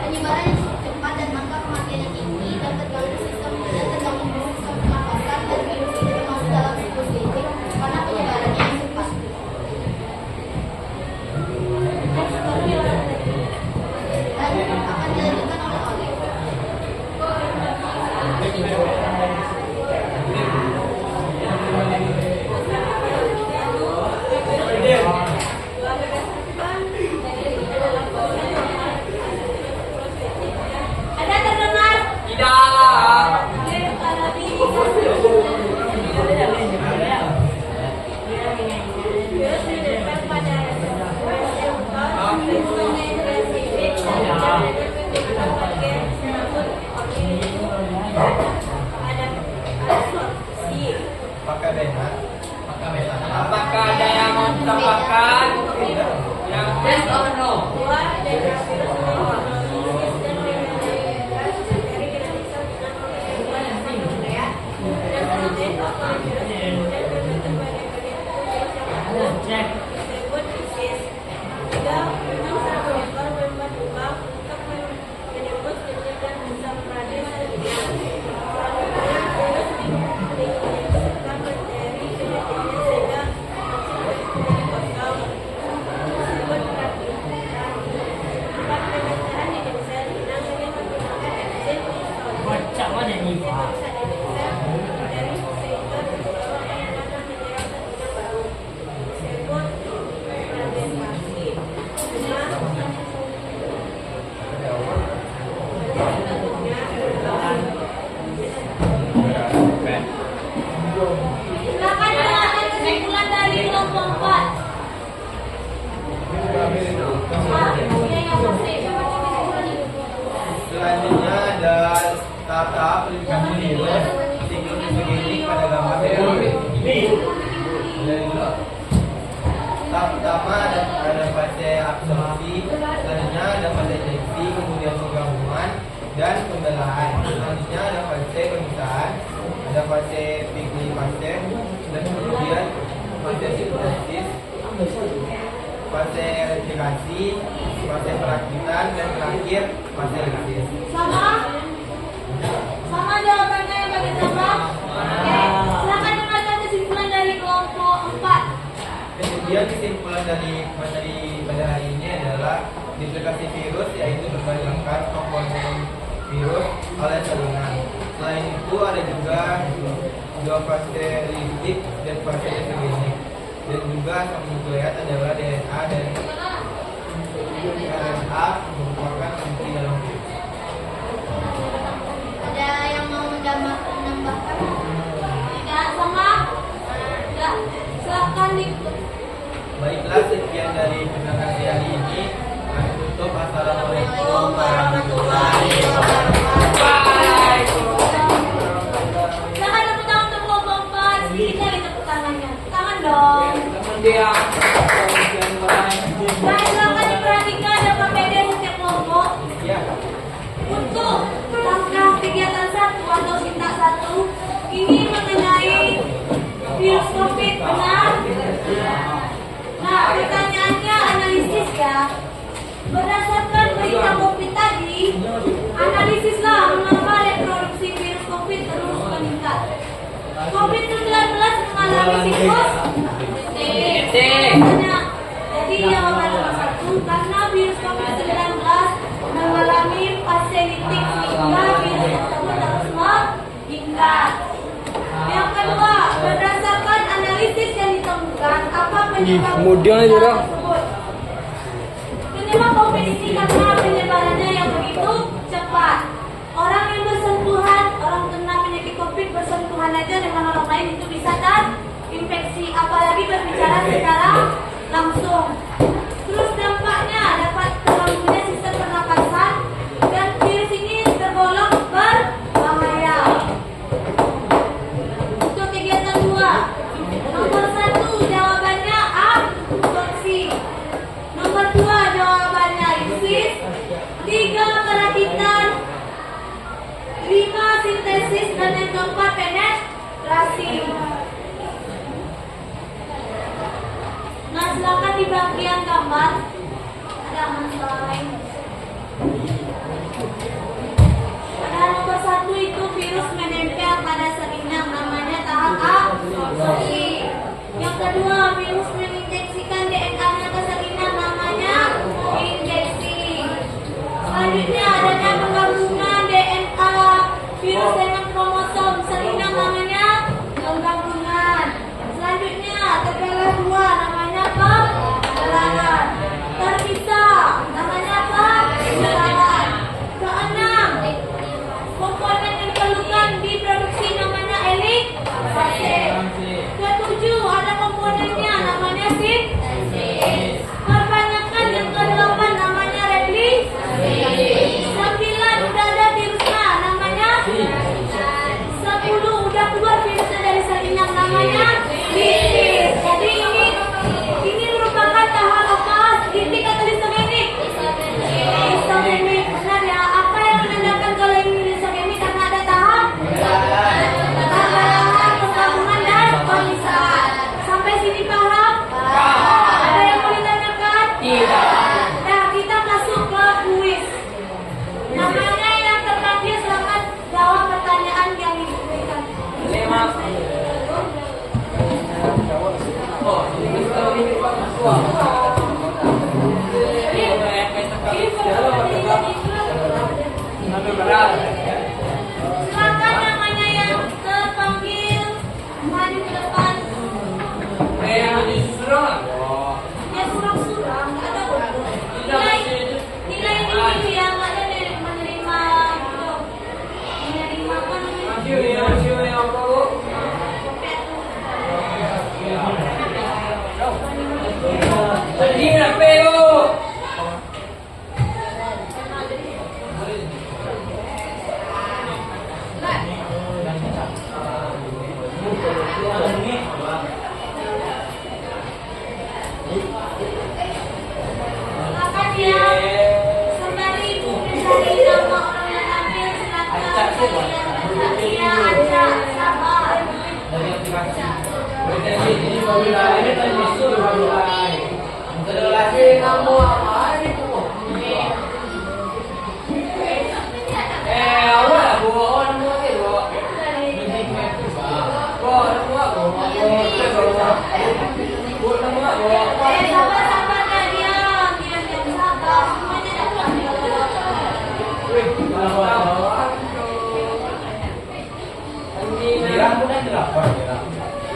Penyebaran yang cukup cepat dan angka kematian yang tinggi dan terganggu sistem pernapasan dan virus ini termasuk dalam siklus limpik karena penyebarannya yang cepat. Dan akan dilanjutkan oleh Ada terdengar? Tidak. Apakah ada yang mau ditambahkan? Yang yes or no? Silakan dengarkan kesimpulan dari kelompok 4. Selanjutnya ada tahap aplikasi virus siklus klinik pada gambar ini. Tahap pertama ada fase absorpsi, selanjutnya ada fase deteksi, kemudian penggabungan dan pembelahan. Selanjutnya ada fase pemisahan, ada fase fase dan kemudian fase sintesis, fase replikasi, fase perakitan dan terakhir fase lisis. Sama jawabannya yang bagi sama. Oke, silakan dengarkan kesimpulan dari kelompok 4. Kemudian kesimpulan dari materi pada hari ini adalah Duplikasi virus yaitu berbagai komponen virus oleh salinan. Selain itu ada juga dua fase lipid dan fase isogenik. Dan juga asam nukleat adalah DNA dan RNA merupakan inti dalam virus. Ada yang mau menambahkan? Tidak sama? Tidak. Silakan ikut. Baiklah, sekian dari presentasi hari ini. Kami tutup. Assalamualaikum warahmatullahi wabarakatuh. Silakan tepuk tangan untuk kelompok 4. Sedikit kali tepuk tangannya. Tangan dong. Dia. Nah, silakan diperhatikan dan PPD setiap kelompok. Ya. Untuk langkah kegiatan 1 atau sintak 1 ini mengenai virus COVID, benar? Nah, pertanyaannya analisis ya. Berdasarkan berita COVID tadi, analisislah mengapa reproduksi virus COVID terus meningkat. COVID-19 mengalami siklus Jadi jawaban nomor 1, karena virus COVID-19 mengalami fase litik sehingga virus tersebut terus meningkat. Yang kedua, berdasarkan analisis yang ditemukan, apa penyebab tersebut? Penyebab COVID ini karena penyebarannya yang begitu cepat. Orang yang bersentuhan, orang kena penyakit COVID bersentuhan aja dengan orang lain itu bisa terinfeksi, apalagi berbicara secara langsung. Terus dampaknya dapat terganggunya sistem pernapasan dan virus ini tergolong berbahaya. Untuk kegiatan 2, nomor 1 jawabannya absorpsi, nomor 2 jawabannya lisis, 3 perakitan, 5 sintesis, dan yang keempat penetrasi. Nah, silakan di bagian gambar ada masalah lain. Pada nomor 1 itu virus menempel pada salinan, namanya tahap absorpsi. Yang kedua, virus menginjeksikan DNA-nya ke salinan, namanya injeksi. Selanjutnya adanya penggabungan DNA virus dengan kromosom salinan, namanya penggabungan. Selanjutnya terbelah 2, namanya pembelahan. Terpisah, namanya pembelahan. Keenam, komponen yang diperlukan diproduksi, namanya elikase. Ketujuh, ada komponennya, namanya sintesis. Perbanyakan yang ke-8, namanya replikasi. 9, udah ada virusnya, namanya 10, udah keluar virusnya dari salinan, namanya lisis. Jadi ini merupakan tahap apa? Litik atau lisogenik? Lisogenik. Benar ya. Apa yang menandakan kalau ini lisogenik? Karena ada tahap pembelahan, penggabungan, dan pemisahan. Sampai sini paham? Ada yang mau ditanyakan? Tidak. Nah, kita masuk ke kuis. Namanya yang terpanggil, selamat jawab pertanyaan yang diberikan. Silakan namanya yang terpanggil maju ke depan. Ya surang-surang, nggak ada bodoh. Nilai ini ya nggak ada menerima apa namanya? Silakan ya. Sembari ibu mencari nama orang yang ambil, silakan kalian baca. Iya, ada, sabar. Sabar ya, diam sabar.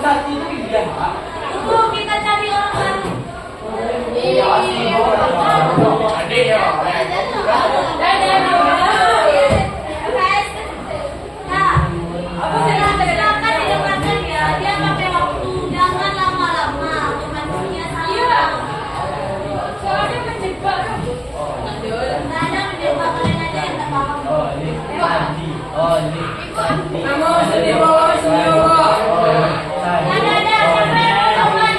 satu itu dia. Tunggu, kita cari orang baru. Adik ya. Silakan didengarkan ya. Dia pakai waktu, jangan lama-lama. Otomatisnya sama. Soalnya menjebak. Nada menjebak, kalian aja yang tak paham. Kamu sini bawa sini bawa. Nada sampai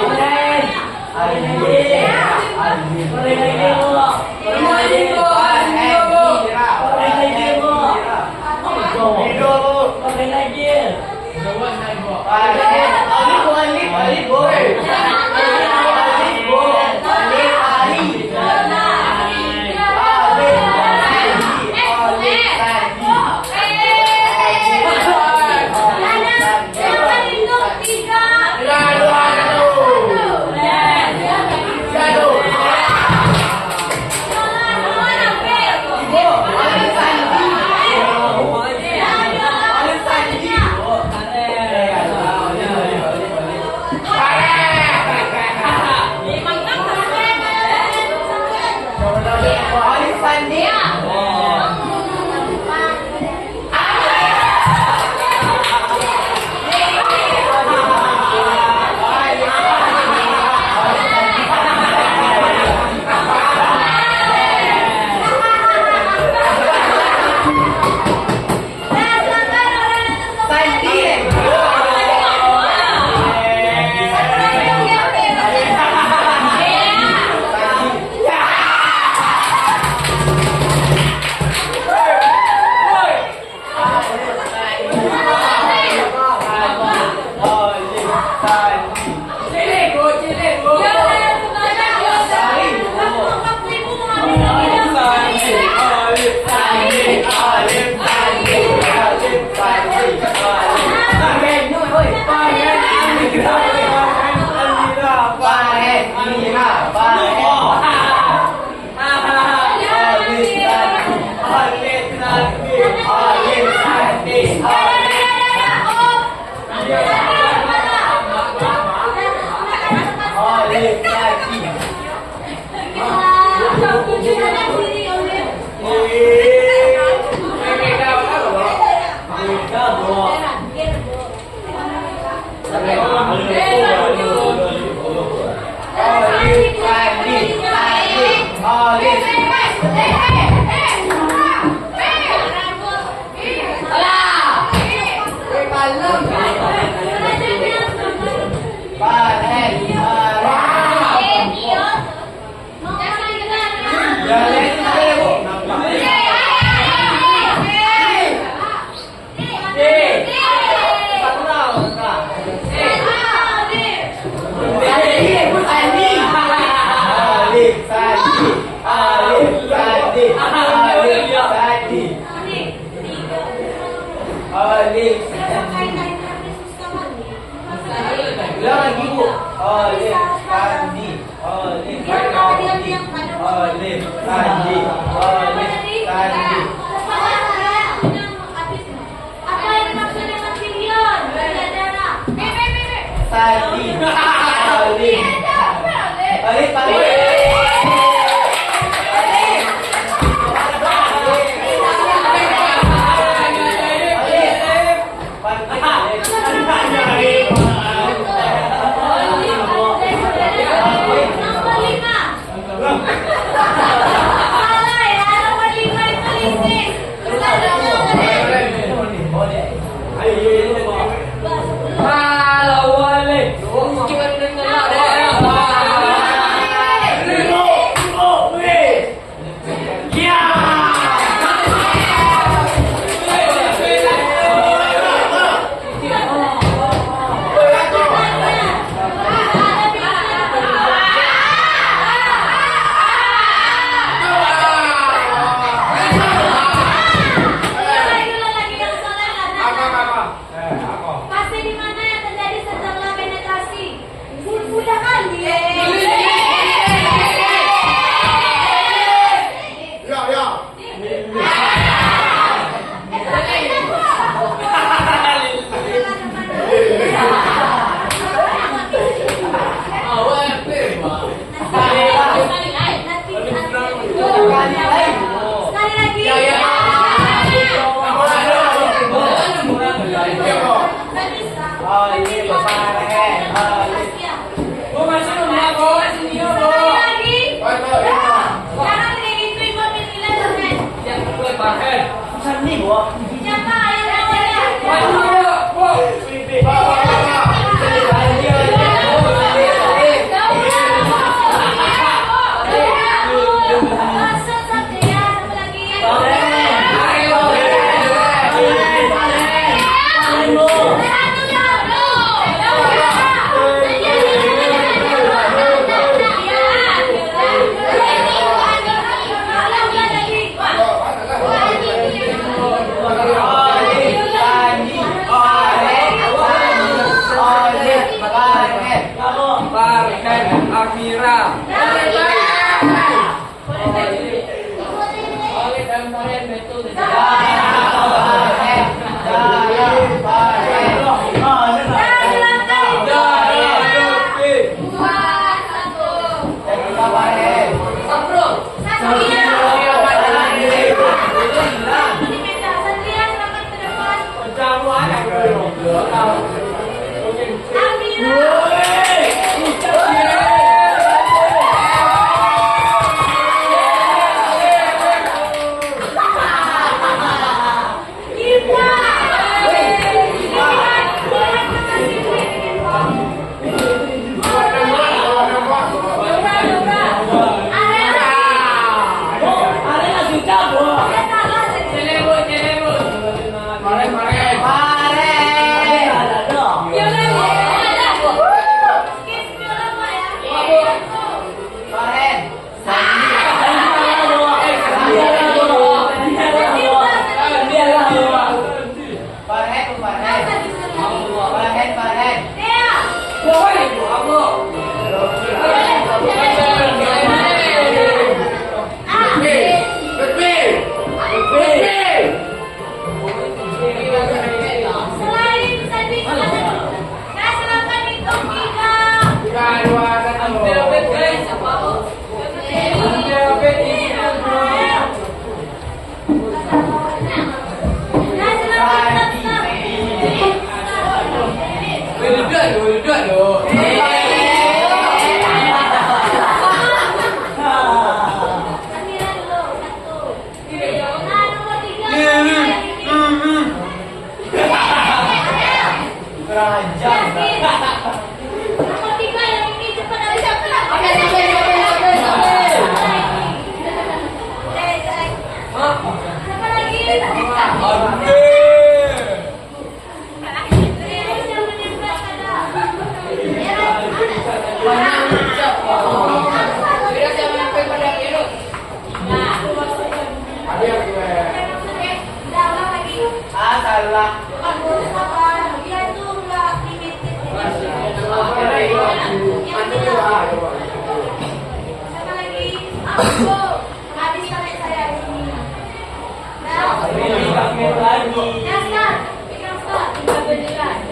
Jangan begitu ibu pilihan terkait.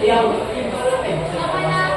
Siapa yang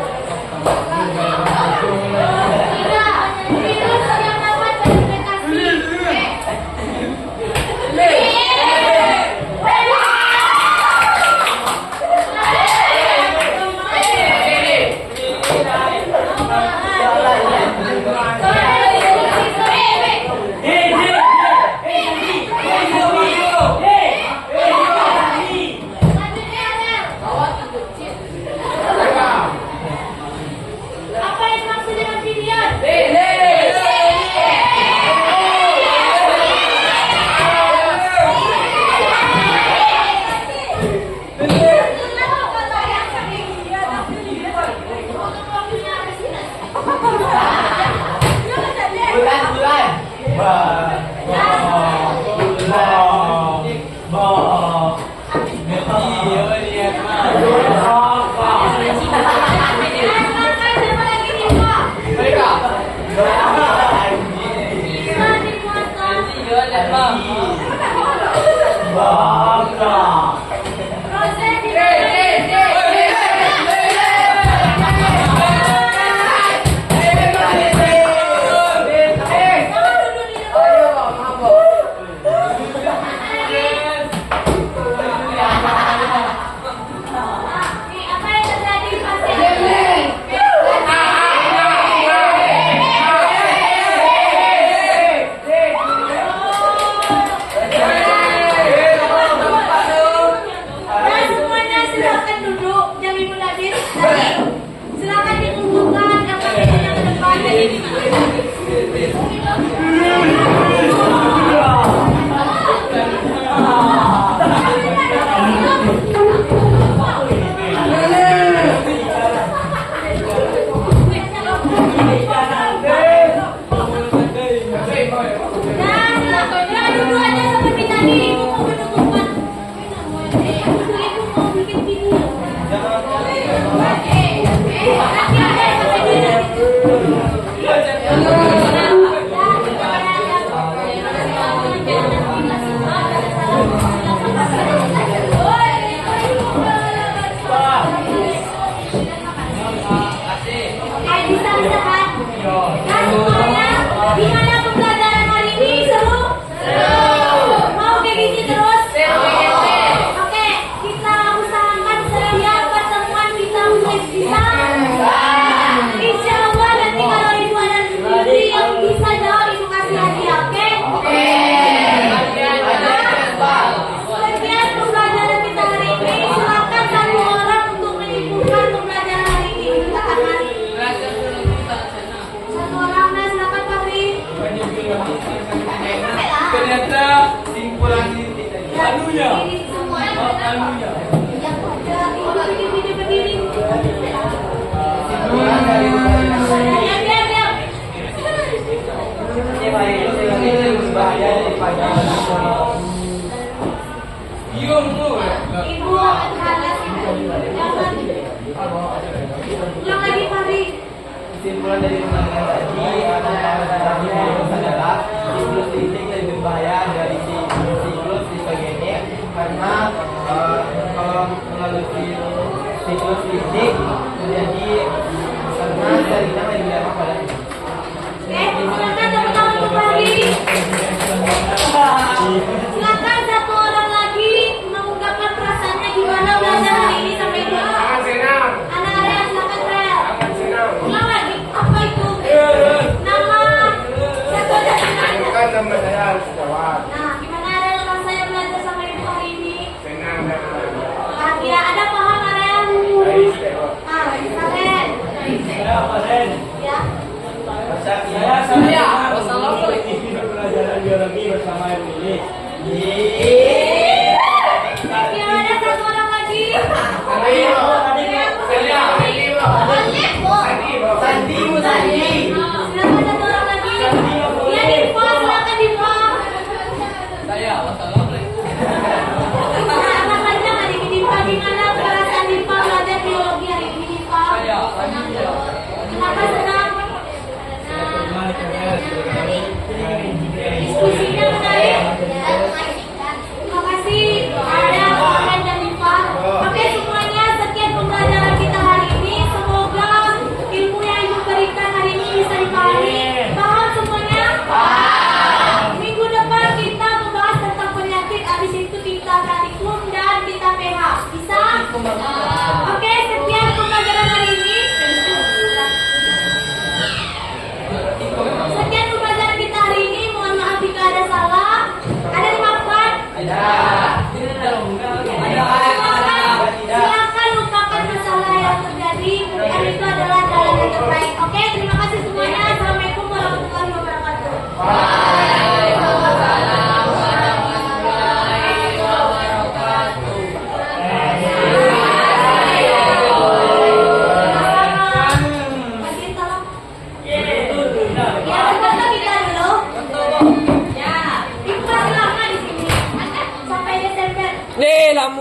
Ulang lagi Fahri. Kesimpulan dari pertandingan tadi adalah siklus listrik lebih berbahaya dari siklus distogenik karena kalau melalui siklus listrik menjadi karena jaringan yang dilemah pada Silakan tepuk tangan untuk Fahri. Silakan satu orang lagi mengungkapkan perasaannya gimana belajar hari ini sampai dulu. Anak Arya, silakan Rel. Ulang lagi, apa itu? Nama. Satu dari mana? Nah, gimana Rel rasanya belajar sampai ibu hari ini? Bahagia, ada paham Rel? Ah, Saren. Ya. Saya wassalamualaikum pelajaran biologi bersama Ibu Lili. Gimana satu orang lagi? Silakan satu orang lagi. Ya, Diva, silakan Diva. Saya wassalamualaikum. Nah, apa saja hari ini Diva? Gimana perasaan Diva belajar biologi hari ini Diva? Saya alhamdulillah. Kenapa senang? Diskusinya menarik. Terima kasih ada Karen dan Diva. Oke semuanya, sekian pembelajaran kita hari ini. Semoga ilmu yang Ibu berikan hari ini bisa dipahami. Paham semuanya? Minggu depan kita membahas tentang penyakit. Habis itu kita praktikum dan kita PH. Bisa? Oke, sekian pembelajaran hari ini. Sekian pembelajaran kita hari ini. Mohon maaf jika ada salah. Ada dimaafkan? Silakan lupakan masalah yang terjadi. Dan itu adalah jalan yang terbaik. Oke, terima kasih semuanya. Assalamualaikum warahmatullahi wabarakatuh. Bagian tolong. Ya, berfoto kita dulu. Ya, Ibu masih lama di sini. Sampai Desember. Nih, lamu.